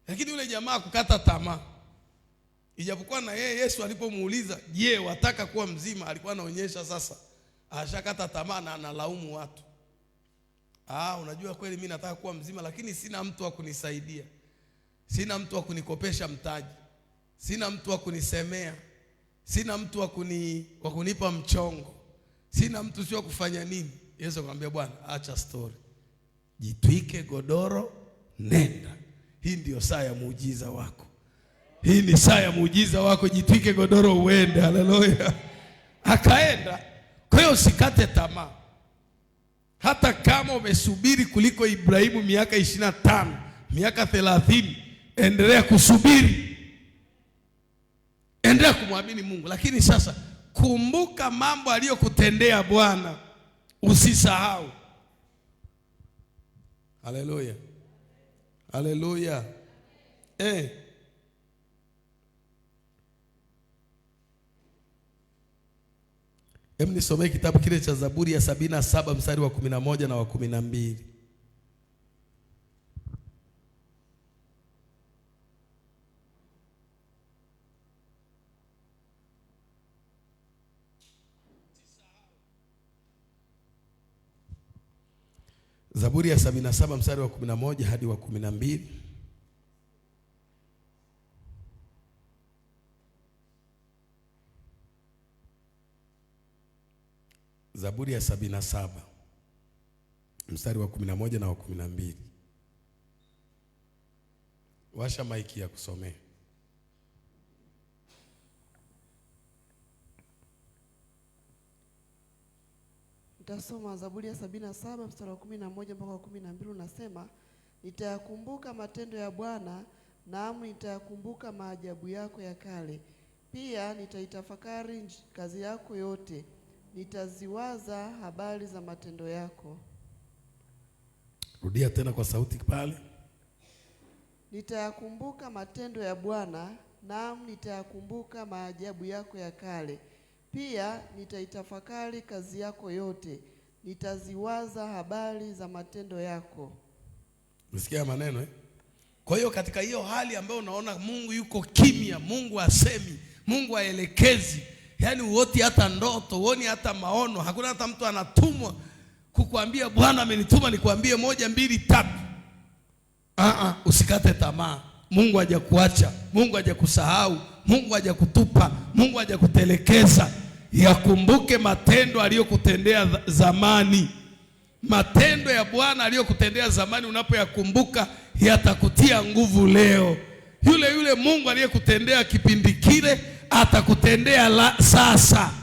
Lakini yule jamaa kukata tamaa. Ijapokuwa na yeye Yesu alipomuuliza, "Je, wataka kuwa mzima?" alikuwa anaonyesha sasa ashakata tamaa na analaumu watu. Unajua kweli mimi nataka kuwa mzima, lakini sina mtu wa kunisaidia. Sina mtu wa kunikopesha mtaji. Sina mtu wa kunisemea. Sina mtu wa kunipa mchongo. Sina mtu sio kufanya nini. Yesu akamwambia, "Bwana, acha story. Jitwike godoro, nenda. Hii ndio saa ya muujiza wako. Hii ni saa ya muujiza wako, jitwike godoro uende." Haleluya. Akaenda. Kwa hiyo usikate tamaa. Hata kama umesubiri kuliko Ibrahimu miaka 25, miaka 30, endelea kusubiri. Endelea kumwamini Mungu. Lakini sasa kumbuka mambo aliyokutendea Bwana. Usisahau. Haleluya. Haleluya. Nisomee kitabu kile cha Zaburi ya 77 mstari wa 11 na wa 12. Zaburi ya 77 mstari wa 11 hadi wa 12. Zaburi ya 77 mstari wa 11 na wa 12. Washa maiki ya kusomea. Nitasoma Zaburi ya 77 mstari wa 11 mpaka wa 12, unasema, "Nitayakumbuka matendo ya Bwana, naam nitayakumbuka maajabu yako ya kale. Pia nitaitafakari kazi yako yote. Nitaziwaza habari za matendo yako." Rudia tena kwa sauti pale. "Nitayakumbuka matendo ya Bwana, naam nitayakumbuka maajabu yako ya kale. Pia nitaitafakari kazi yako yote. Nitaziwaza habari za matendo yako." Usikia maneno Kwa hiyo katika hiyo hali ambayo unaona Mungu yuko kimya, Mungu asemi, Mungu aelekezi, yani uoti hata ndoto, uoni hata maono, hakuna hata mtu anatumwa kukuambia Bwana amenituma nikuambie 1 2 3. Usikate tamaa. Mungu hajakuacha, Mungu hajakusahau, Mungu hajakutupa, Mungu hajakutelekeza. Yakumbuke matendo aliyokutendea zamani. Matendo ya Bwana aliyokutendea zamani, unapoyakumbuka yatakutia nguvu leo. Yule Mungu aliyekutendea kipindi kile atakutendea sasa.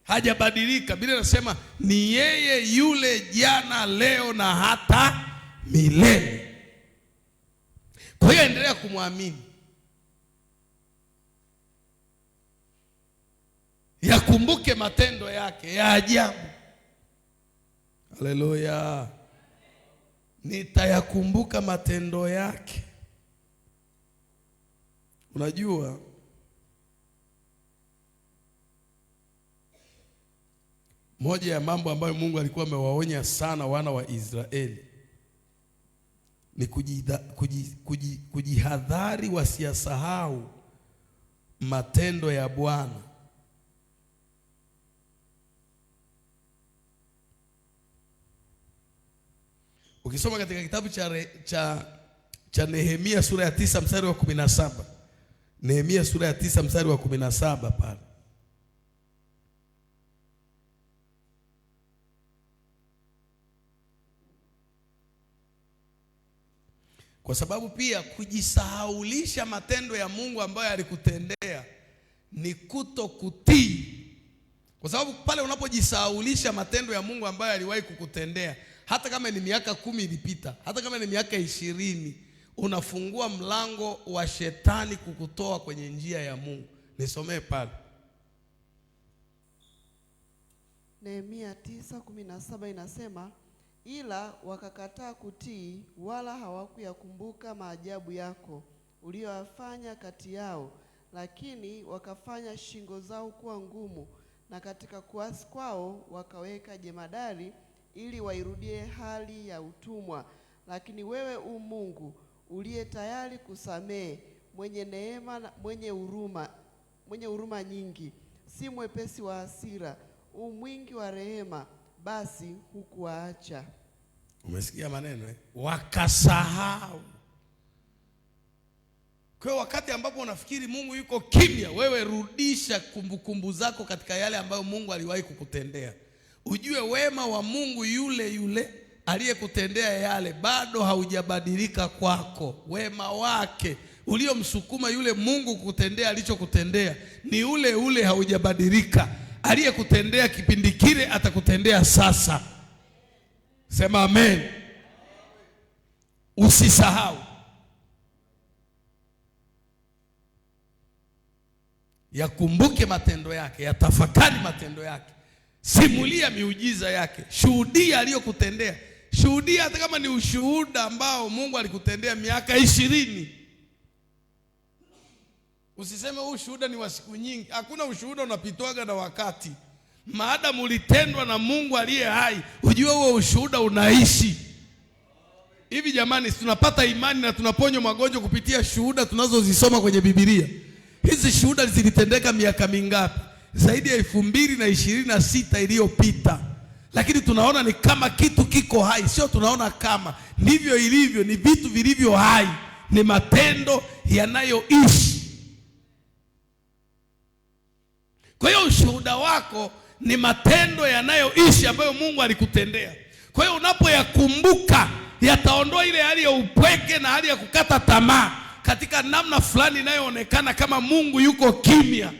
Hajabadilika. Biblia inasema ni yeye yule jana, leo na hata milele. Kwa hiyo endelea kumwamini. Yakumbuke matendo yake ya ajabu. Haleluya. Nitayakumbuka matendo yake. Unajua Moja ya mambo ambayo Mungu alikuwa amewaonya sana wana wa Israeli ni kujihadhari wasiyasahau matendo ya Bwana. Ukisoma katika kitabu cha Nehemia sura ya 9 mstari wa 17. Nehemia sura ya 9 mstari wa 17 pale. Kwa sababu pia kujisahaulisha matendo ya Mungu ambayo alikutendea ni kutokutii. Kwa sababu pale unapojisahaulisha matendo ya Mungu ambayo aliwahi kukutendea, hata kama ni miaka 10 ilipita, hata kama ni miaka 20, unafungua mlango wa shetani kukutoa kwenye njia ya Mungu. Nisomee pale. Nehemia 9:17 inasema, ila wakakataa kutii, wala hawakuyakumbuka maajabu yako uliyoyafanya kati yao, lakini wakafanya shingo zao kuwa ngumu, na katika kuasi kwao wakaweka jemadari ili wairudie hali ya utumwa. Lakini wewe u Mungu uliye tayari kusamehe, mwenye neema, mwenye huruma nyingi, si mwepesi wa hasira, u mwingi wa rehema, basi hukuwaacha. Umesikia maneno wakasahau. Kwa wakati ambapo unafikiri Mungu yuko kimya, wewe rudisha kumbukumbu zako katika yale ambayo Mungu aliwahi kukutendea. Ujue wema wa Mungu yule yule aliyekutendea yale bado haujabadilika kwako. Wema wake uliomsukuma yule Mungu kukutendea alichokutendea ni ule ule, haujabadilika. Aliyekutendea kipindi kile atakutendea sasa. Sema amen. Usisahau. Yakumbuke matendo yake, yatafakari matendo yake, simulia miujiza yake, shuhudia aliyokutendea. Shuhudia hata kama ni ushuhuda ambao Mungu alikutendea miaka 20. Usiseme huu ushuhuda ni wa siku nyingi. Hakuna ushuhuda unapitwaga na wakati. Maadamu ulitendwa na Mungu aliye hai, ujue huo ushuhuda unaishi. Hivi jamani, tunapata imani na tunaponywa magonjwa kupitia shuhuda tunazozisoma kwenye Biblia. Hizi shuhuda zilitendeka miaka mingapi? Zaidi ya 2026 iliyopita. Lakini tunaona ni kama kitu kiko hai. Sio tunaona kama, ndivyo ilivyo. Ni vitu vilivyo hai, ni matendo yanayoishi. Kwa hiyo ushuhuda wako ni matendo yanayoishi ambayo Mungu alikutendea. Kwa hiyo unapoyakumbuka, yataondoa ile hali ya upweke na hali ya kukata tamaa katika namna fulani inayoonekana kama Mungu yuko kimya.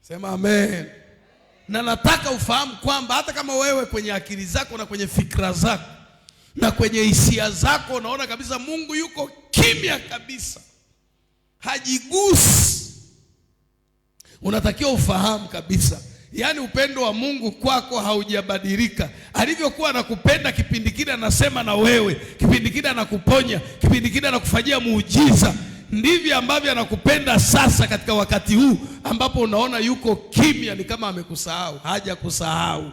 Sema amen. Na nataka ufahamu kwamba hata kama wewe kwenye akili zako na kwenye fikra zako na kwenye hisia zako unaona kabisa Mungu yuko kimya kabisa, hajigusi, unatakiwa ufahamu kabisa, yaani upendo wa Mungu kwako haujabadilika. Alivyokuwa anakupenda kipindi kile anasema na wewe, kipindi kile anakuponya, kipindi kile anakufanyia muujiza, ndivyo ambavyo anakupenda sasa katika wakati huu ambapo unaona yuko kimya, ni kama amekusahau. Hajakusahau.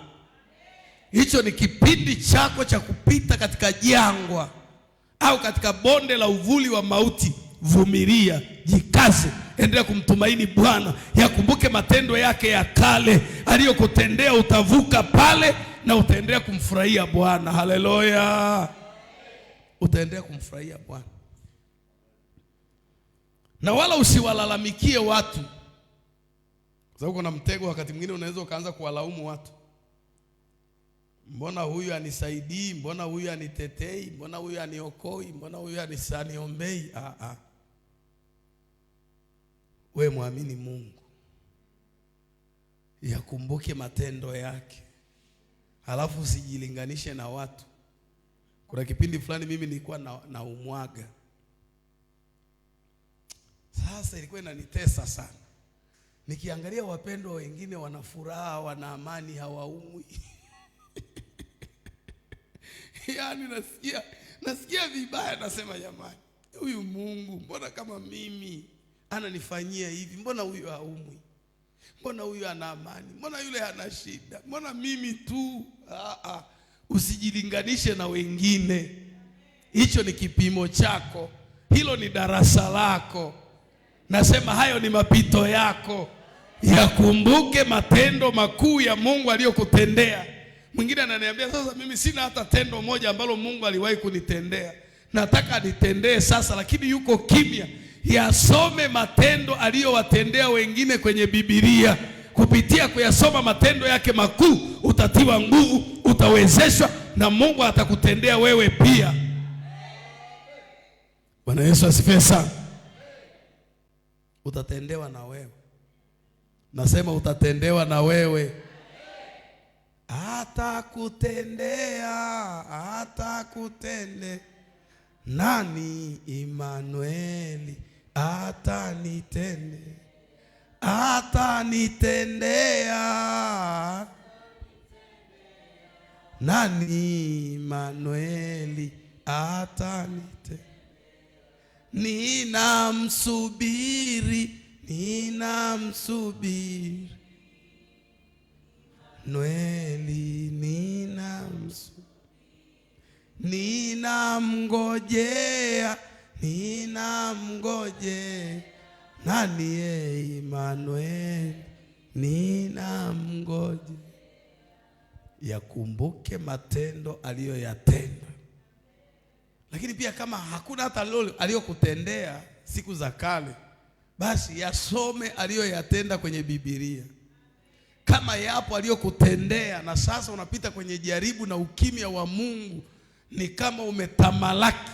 Hicho ni kipindi chako cha kupita katika jangwa au katika bonde la uvuli wa mauti. Vumilia, jikaze, endelea kumtumaini Bwana. Yakumbuke matendo yake ya kale aliyokutendea. Utavuka pale na utaendelea kumfurahia Bwana. Haleluya. Utaendelea kumfurahia Bwana. Na wala usiwalalamikie watu. Kwa sababu kuna mtego wakati mwingine unaweza ukaanza kuwalaumu watu. Mbona huyu anisaidii? Mbona huyu anitetei? Mbona huyu aniokoi? Mbona huyu anisaniomei? Wewe muamini Mungu. Yakumbuke matendo yake. Halafu usijilinganishe na watu. Kuna kipindi fulani mimi nilikuwa na umwaga. Sasa ilikuwa inanitesa sana. Nikiangalia wapendwa wengine wana furaha, wana amani, hawaumwi. Yaani nasikia vibaya, nasema jamani, huyu Mungu mbona kama mimi ananifanyia hivi? Mbona huyu haumwi? mbona huyu ana amani, mbona yule hana shida, mbona mimi tu. Usijilinganishe na wengine. Hicho ni kipimo chako, hilo ni darasa lako. Nasema hayo ni mapito yako. Yakumbuke matendo makuu ya Mungu aliyokutendea. Mwingine ananiambia sasa, mimi sina hata tendo moja ambalo Mungu aliwahi kunitendea, nataka anitendee sasa, lakini yuko kimya. Yasome matendo aliyowatendea wengine kwenye Biblia. Kupitia kuyasoma matendo yake makuu utatiwa nguvu, utawezeshwa, na Mungu atakutendea wewe pia. Bwana Yesu asifiwe sana. Utatendewa na wewe. Nasema utatendewa na wewe. Atakutendea. Nani? Imanueli. Atanitendea. Nani? Imanueli. Atanitendea. Ninamsubiri. Noeli, ninamngojea. Nani? Imanueli, ninamngojea. Yakumbuke matendo aliyoyatenda. Lakini pia kama hakuna hata lolote aliyokutendea siku za kale, basi yasome aliyoyatenda kwenye Biblia. Kama yapo aliyokutendea na sasa unapita kwenye jaribu na ukimya wa Mungu ni kama umetamalaki,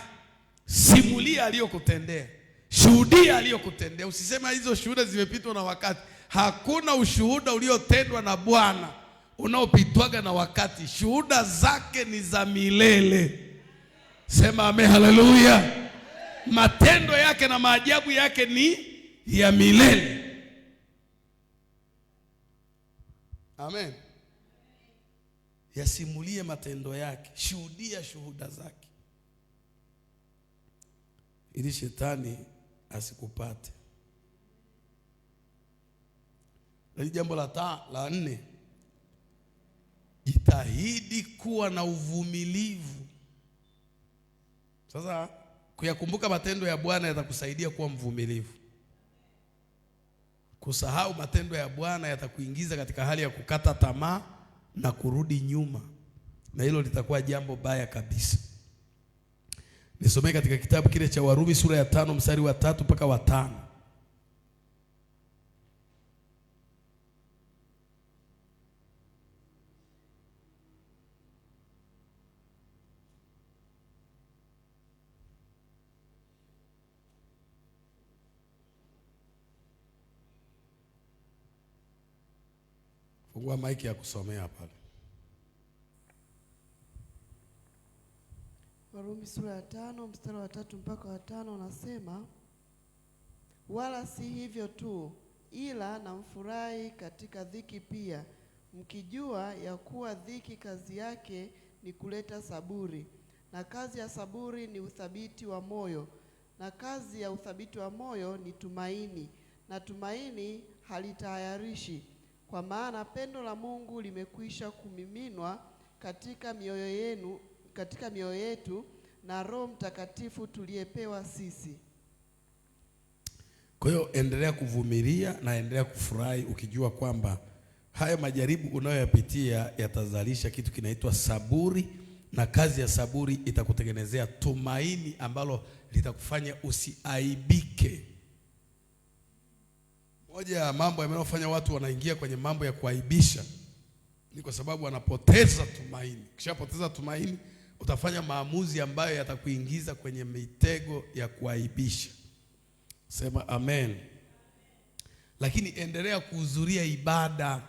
simulia aliyokutendea, shuhudia aliyokutendea. Usisema hizo shuhuda zimepitwa na wakati. Hakuna ushuhuda uliotendwa na Bwana unaopitwaga na wakati. Shuhuda zake ni za milele. Sema amen, haleluya. Matendo yake na maajabu yake ni ya milele. Amen. Yasimulie matendo yake, shuhudia shuhuda zake, ili shetani asikupate. Na jambo la 4, jitahidi kuwa na uvumilivu. Sasa kuyakumbuka matendo ya Bwana yatakusaidia kuwa mvumilivu. Kusahau matendo ya Bwana yatakuingiza katika hali ya kukata tamaa na kurudi nyuma, na hilo litakuwa jambo baya kabisa. Nisomee katika kitabu kile cha Warumi sura ya 5 mstari wa 3 mpaka wa 5. Fungua maiki ya kusomea pale. Warumi sura ya 5 mstari wa 3 mpaka wa 5 unasema, wala si hivyo tu, ila namfurahi katika dhiki pia, mkijua ya kuwa dhiki kazi yake ni kuleta saburi, na kazi ya saburi ni uthabiti wa moyo, na kazi ya uthabiti wa moyo ni tumaini, na tumaini halitahayarishi, kwa maana pendo la Mungu limekwisha kumiminwa katika mioyo yetu na Roho Mtakatifu tuliyepewa sisi. Kwa hiyo endelea kuvumilia na endelea kufurahi, ukijua kwamba haya majaribu unayoyapitia yatazalisha kitu kinaitwa saburi, na kazi ya saburi itakutengenezea tumaini ambalo litakufanya usiaibike. Moja ya mambo yanayofanya watu wanaingia kwenye mambo ya kuaibisha ni kwa sababu wanapoteza tumaini. Ukishapoteza tumaini, utafanya maamuzi ambayo yatakuingiza kwenye mitego ya kuaibisha. Sema amen. Lakini endelea kuhudhuria ibada.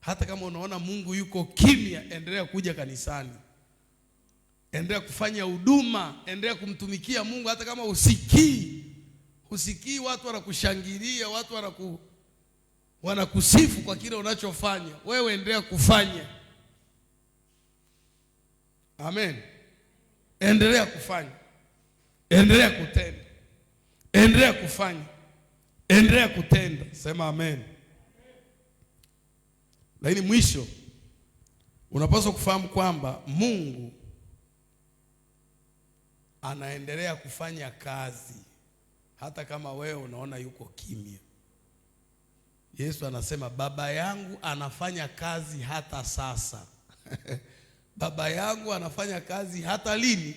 Hata kama unaona Mungu yuko kimya, endelea kuja kanisani. Endelea kufanya huduma, endelea kumtumikia Mungu hata kama usikii watu wanakushangilia, watu wanakusifu kwa kile unachofanya. Wewe endelea kufanya. Amen. Endelea kufanya. Endelea kutenda. Endelea kufanya. Endelea kutenda. Sema amen. Lakini mwisho unapaswa kufahamu kwamba Mungu anaendelea kufanya kazi hata kama wewe unaona yuko kimya. Yesu anasema Baba yangu anafanya kazi hata sasa. Baba yangu anafanya kazi hata lini?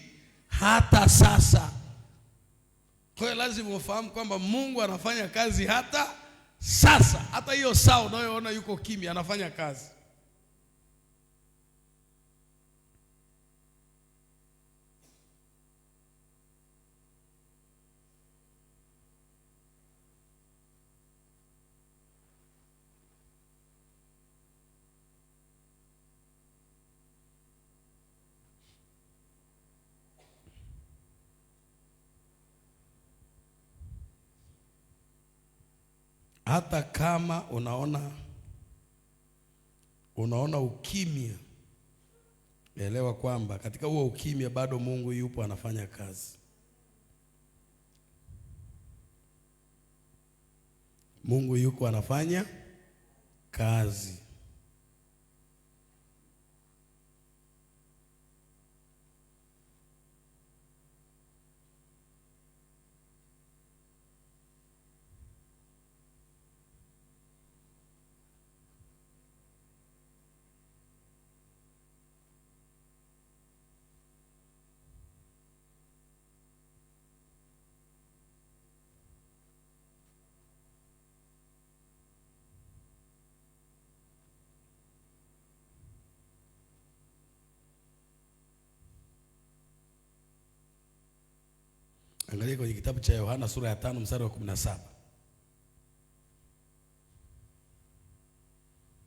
Hata sasa. Kwa hiyo lazima ufahamu kwamba Mungu anafanya kazi hata sasa. Hata hiyo saa unayoona yuko kimya anafanya kazi. Hata kama unaona ukimya, elewa kwamba katika huo ukimya bado Mungu yupo anafanya kazi. Mungu yuko anafanya kazi. Angalia kwenye kitabu cha Yohana sura ya 5 mstari wa 17.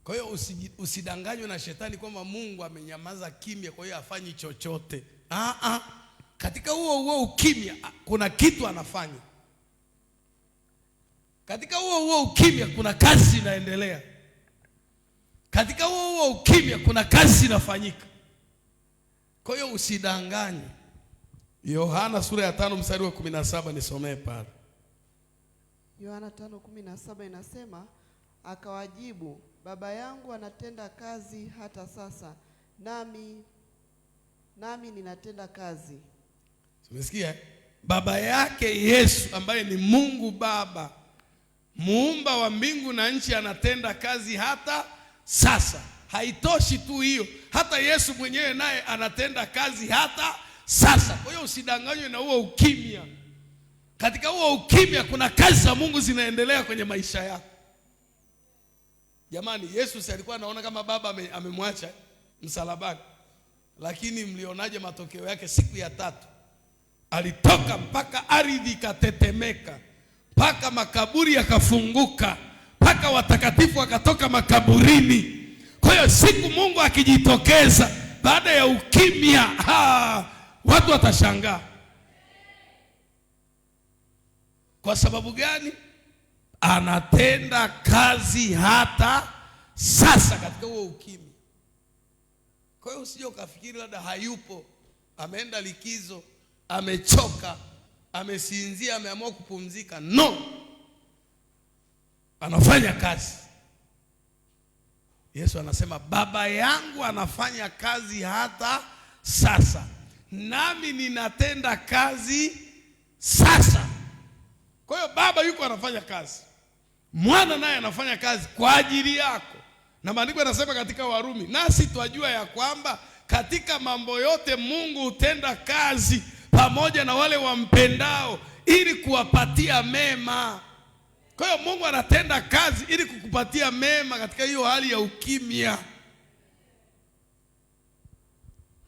Kwa hiyo usidanganywe na shetani kwamba Mungu amenyamaza kimya kwa hiyo hafanyi chochote. Katika huo ukimya kuna kitu anafanya. Katika huo ukimya kuna kazi inaendelea. Katika huo ukimya kuna kazi inafanyika. Kwa hiyo usidanganywe. Yohana sura ya 5 mstari wa 17 nisomee pale. Yohana 5:17 inasema, akawajibu, Baba yangu anatenda kazi hata sasa, nami ninatenda kazi. Umesikia? Baba yake Yesu ambaye ni Mungu Baba, muumba wa mbingu na nchi, anatenda kazi hata sasa. Haitoshi tu hiyo, hata Yesu mwenyewe naye anatenda kazi hata sasa. Kwa hiyo usidanganywe na huo ukimya. Katika huo ukimya kuna kazi za Mungu zinaendelea kwenye maisha yako. Jamani, Yesu si alikuwa anaona kama Baba amemwacha msalabani? Lakini mlionaje matokeo yake? Siku ya 3 alitoka mpaka ardhi ikatetemeka, mpaka makaburi yakafunguka, mpaka watakatifu wakatoka makaburini. Kwa hiyo siku Mungu akijitokeza baada ya ukimya, watu watashangaa. Kwa sababu gani? Anatenda kazi hata sasa katika huo ukimya. Kwa hiyo usije ukafikiri labda hayupo, ameenda likizo, amechoka, amesinzia, ameamua kupumzika. No, anafanya kazi. Yesu anasema Baba yangu anafanya kazi hata sasa, nami ninatenda kazi sasa. Kwa hiyo Baba yuko anafanya kazi, Mwana naye anafanya kazi kwa ajili yako. Na maandiko yanasema katika Warumi, nasi twajua ya kwamba katika mambo yote Mungu hutenda kazi pamoja na wale wampendao ili kuwapatia mema. Kwa hiyo Mungu anatenda kazi ili kukupatia mema katika hiyo hali ya ukimya.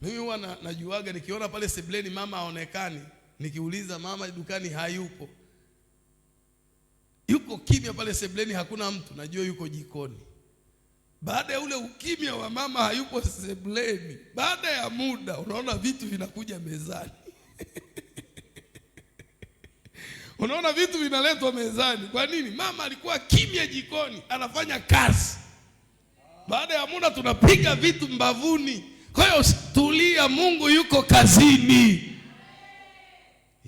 Mimi huwa najuaga nikiona pale sebuleni mama haonekani, nikiuliza mama dukani, hayupo. Yuko kimya pale sebuleni, hakuna mtu, najua yuko jikoni. Baada ya ule ukimya wa mama hayupo sebuleni, baada ya muda unaona vitu vinakuja mezani. Unaona vitu vinaletwa mezani. Kwa nini? Mama alikuwa kimya jikoni, anafanya kazi. Baada ya muda tunapiga vitu mbavuni. Kwa hiyo tulia, Mungu yuko kazini.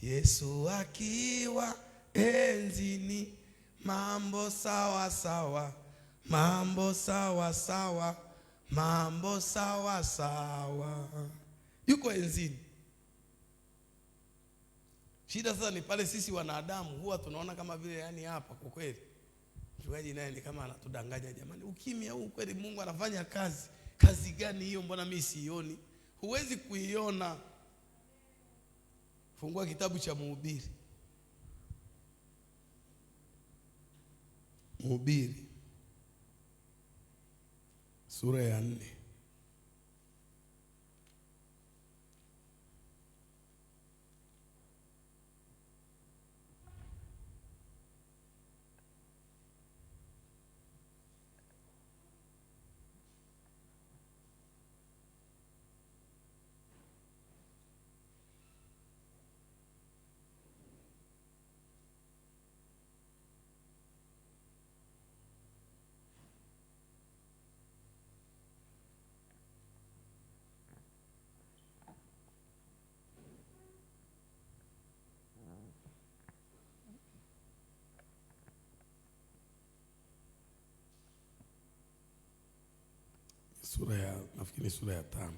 Yesu akiwa enzini, mambo sawa sawa, mambo sawa sawa, mambo sawa sawa. Yuko enzini. Shida sasa ni pale sisi wanadamu huwa tunaona kama vile yani hapa kwa kweli mchungaji naye ni kama anatudanganya. Jamani, ukimya huu kweli Mungu anafanya kazi? Kazi gani hiyo? Mbona mimi sioni? Huwezi kuiona. Fungua kitabu cha Mhubiri. Mhubiri sura ya 4. Nafikiri sura ya 5.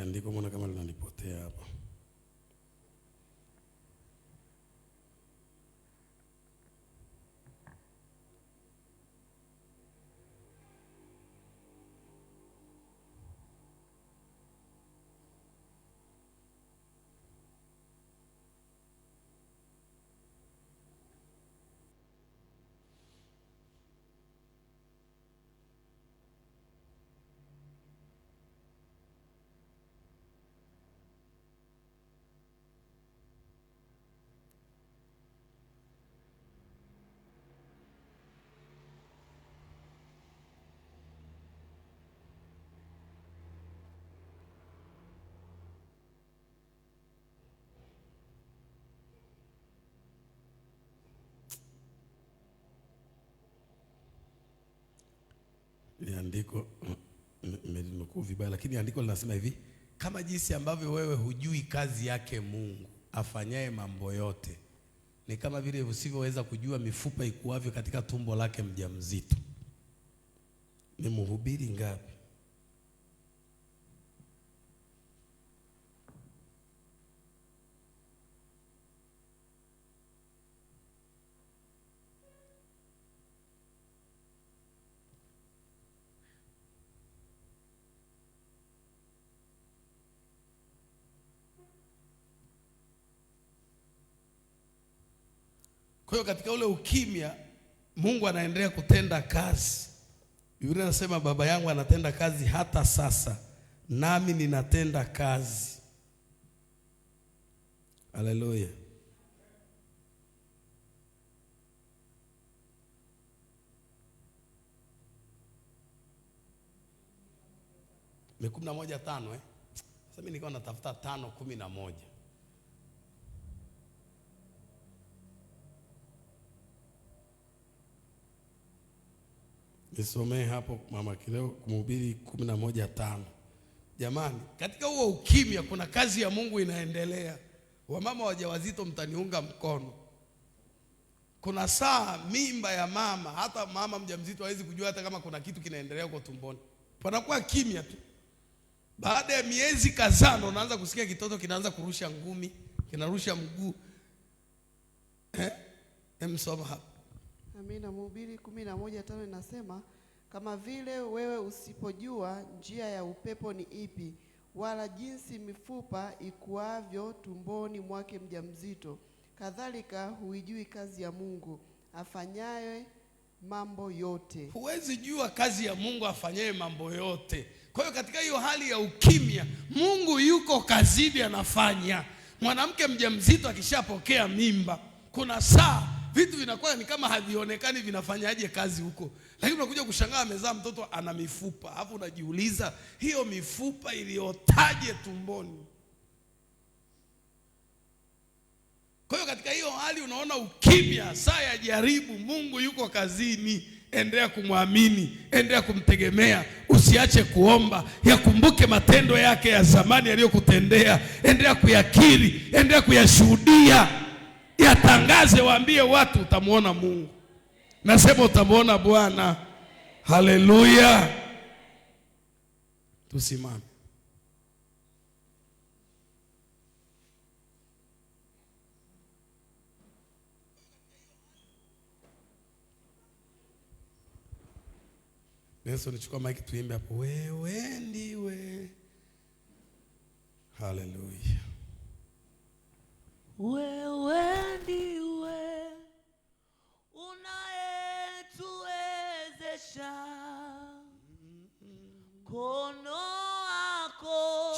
Andiko mbona kama linanipotea hapa. Andiko nimenukuu vibaya, lakini andiko linasema hivi: kama jinsi ambavyo wewe hujui kazi yake Mungu afanyaye mambo yote, ni kama vile usivyoweza kujua mifupa ikuavyo katika tumbo lake mjamzito. Ni Mhubiri ngapi? Kwa hiyo katika ule ukimya Mungu anaendelea kutenda kazi. Biblia inasema baba yangu anatenda kazi hata sasa, nami ninatenda kazi. Haleluya. Ni 11:5 eh? Sasa mimi nilikuwa natafuta 5:11. Nisomee hapo mama kileo Mhubiri 11:5. Jamani, katika huo ukimya kuna kazi ya Mungu inaendelea. Wamama wajawazito mtaniunga mkono. Kuna saa mimba ya mama, hata mama mjamzito hawezi kujua hata kama kuna kitu kinaendelea huko tumboni. Panakuwa kimya tu. Baada ya miezi kadhaa ndo unaanza kusikia kitoto kinaanza kurusha ngumi, kinarusha mguu. Msoma hapo. Amina. Mhubiri 11:5 inasema, kama vile wewe usipojua njia ya upepo ni ipi, wala jinsi mifupa ikuavyo tumboni mwake mjamzito, kadhalika huijui kazi ya Mungu afanyaye mambo yote. Huwezi jua kazi ya Mungu afanyaye mambo yote. Kwa hiyo katika hiyo hali ya ukimya, Mungu yuko kazini anafanya. Mwanamke mjamzito akishapokea mimba, kuna saa vitu vinakuwa ni kama havionekani vinafanyaje kazi huko, lakini unakuja kushangaa amezaa mtoto ana mifupa, hapo unajiuliza hiyo mifupa iliyotaje tumboni? Kwa hiyo katika hiyo hali unaona ukimya, saa ya jaribu, Mungu yuko kazini. Endelea kumwamini, endelea kumtegemea, usiache kuomba. Yakumbuke matendo yake ya zamani aliyokutendea, endelea kuyakiri, endelea kuyashuhudia, yatangaze, waambie watu utamuona Mungu. Nasema utamuona Bwana. Haleluya. Tusimame. Yesu, nichukua maiki tuimbe hapo. Wewe ndiwe. Haleluya. Wewe ndiwe unayetuwezesha, mkono wako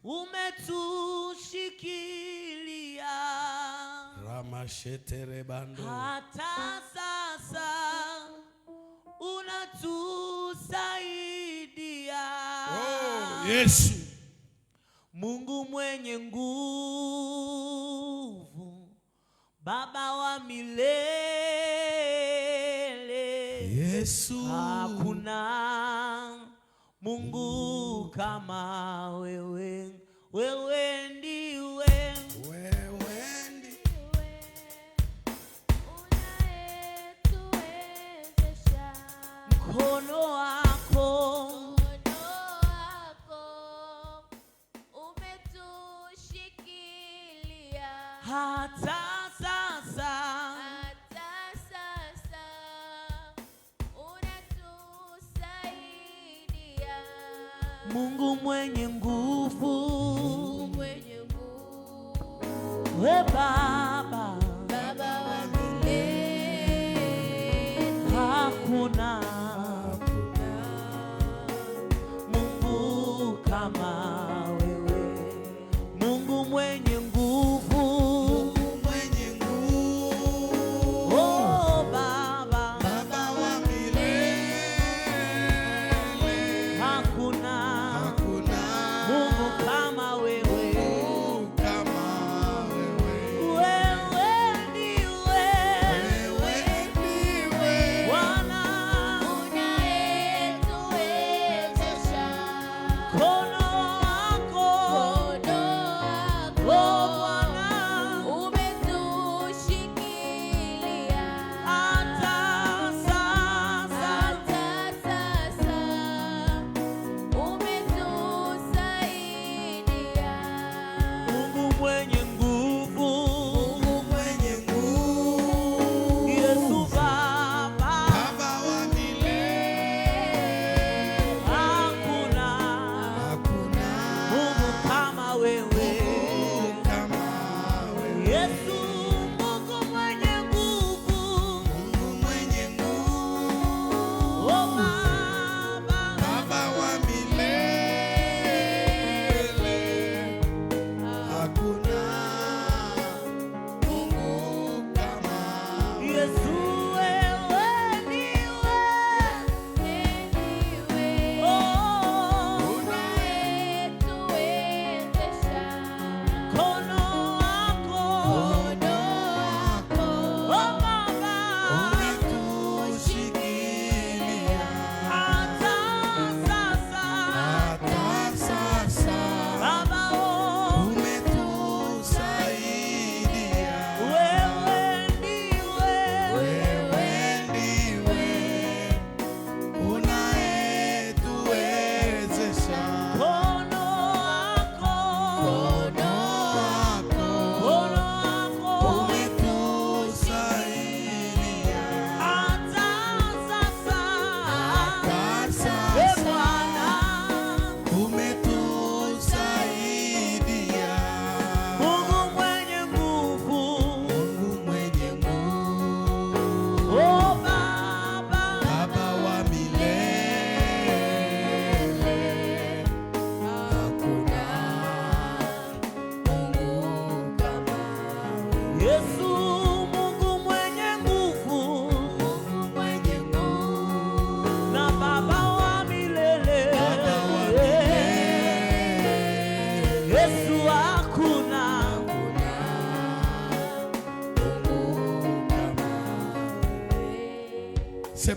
umetushikilia, Ramasheterebando. hata sasa unatusaidia. Oh, Yesu. Mungu mwenye nguvu, Baba wa milele, Yesu. Hakuna Mungu kama wewe. Wewe ndiwe. Wewe ndiwe unayetuwezesha, Mkono wako umetushikilia, hata sasa unatusaidia. Mungu mwenye nguvu, we Baba, Baba wa milele, hakuna Mungu kama wewe. Mungu mwenye nguvu, mwenye nguvu. oh Baba, Baba wa milele. hakuna Hakuna Mungu kama wewe. Mungu kama wewe. Wewe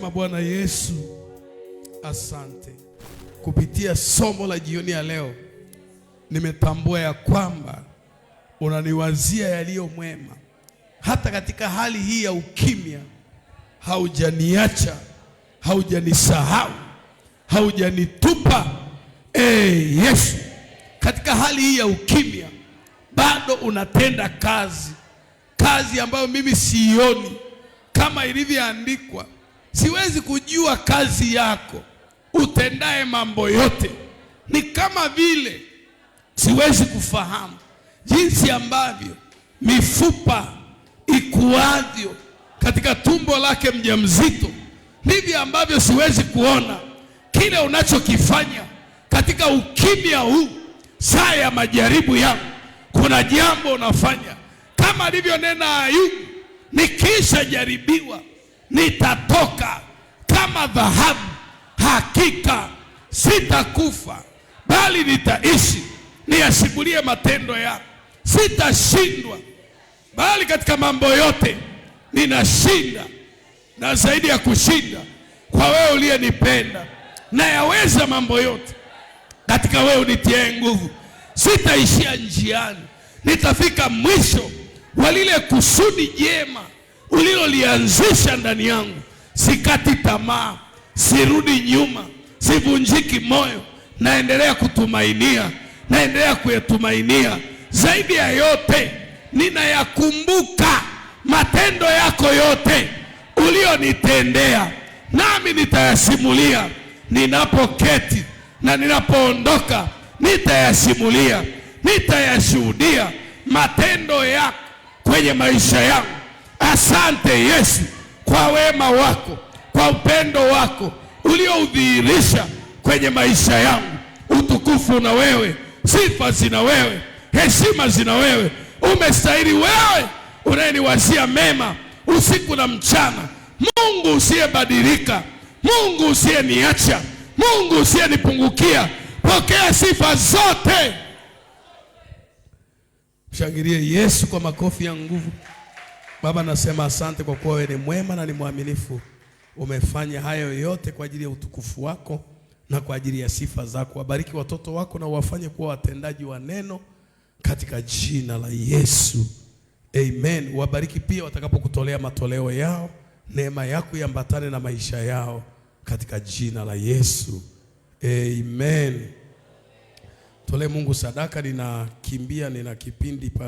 Sema Bwana Yesu, asante. Kupitia somo la jioni ya leo, nimetambua ya kwamba unaniwazia yaliyo mwema. Hata katika hali hii ya ukimya, haujaniacha, haujanisahau, haujanitupa. Yesu, katika hali hii ya ukimya bado unatenda kazi ambayo mimi sioni. Kama ilivyoandikwa, siwezi kujua kazi yako utendaye mambo yote. Ni kama vile siwezi kufahamu jinsi ambavyo mifupa ikuavyo katika tumbo lake mjamzito, ndivyo ambavyo siwezi kuona kile unachokifanya katika ukimya huu, saa ya majaribu yangu. Kuna jambo unafanya, kama alivyonena Ayubu, nikisha jaribiwa nitatoka kama dhahabu, hakika sitakufa bali nitaishi niyasimulie matendo yako. Sitashindwa bali katika mambo yote ninashinda, na zaidi ya kushinda kwa wewe uliyenipenda. Na yaweza mambo yote katika wewe unitie nguvu. Sitaishia njiani, nitafika mwisho wa lile kusudi jema ulilolianzisha ndani yangu. Sikati tamaa, sirudi nyuma, sivunjiki moyo, naendelea kutumainia, naendelea kuyatumainia. Zaidi ya yote, ninayakumbuka matendo yako yote ulionitendea, nami nitayasimulia. Ninapoketi na ninapoondoka, nitayasimulia, nitayashuhudia matendo yako kwenye maisha yangu. Asante Yesu kwa wema wako, kwa upendo wako ulioudhihirisha kwenye maisha yangu. Utukufu na wewe, sifa zina wewe, heshima zina wewe. Umestahili wewe unayeniwazia mema usiku na mchana. Mungu usiyebadilika, Mungu usiyeniacha, Mungu usiyenipungukia, pokea sifa zote. Mshangilie Yesu kwa makofi ya nguvu. Baba, nasema asante kwa kuwa wewe ni mwema na ni mwaminifu. Umefanya hayo yote kwa ajili ya utukufu wako na kwa ajili ya sifa zako. Wabariki watoto wako na uwafanye kuwa watendaji wa neno katika jina la Yesu. Amen. Wabariki pia watakapokutolea matoleo yao. Neema yako iambatane na maisha yao katika jina la Yesu. Amen. Tolee Mungu sadaka. Nina kipindi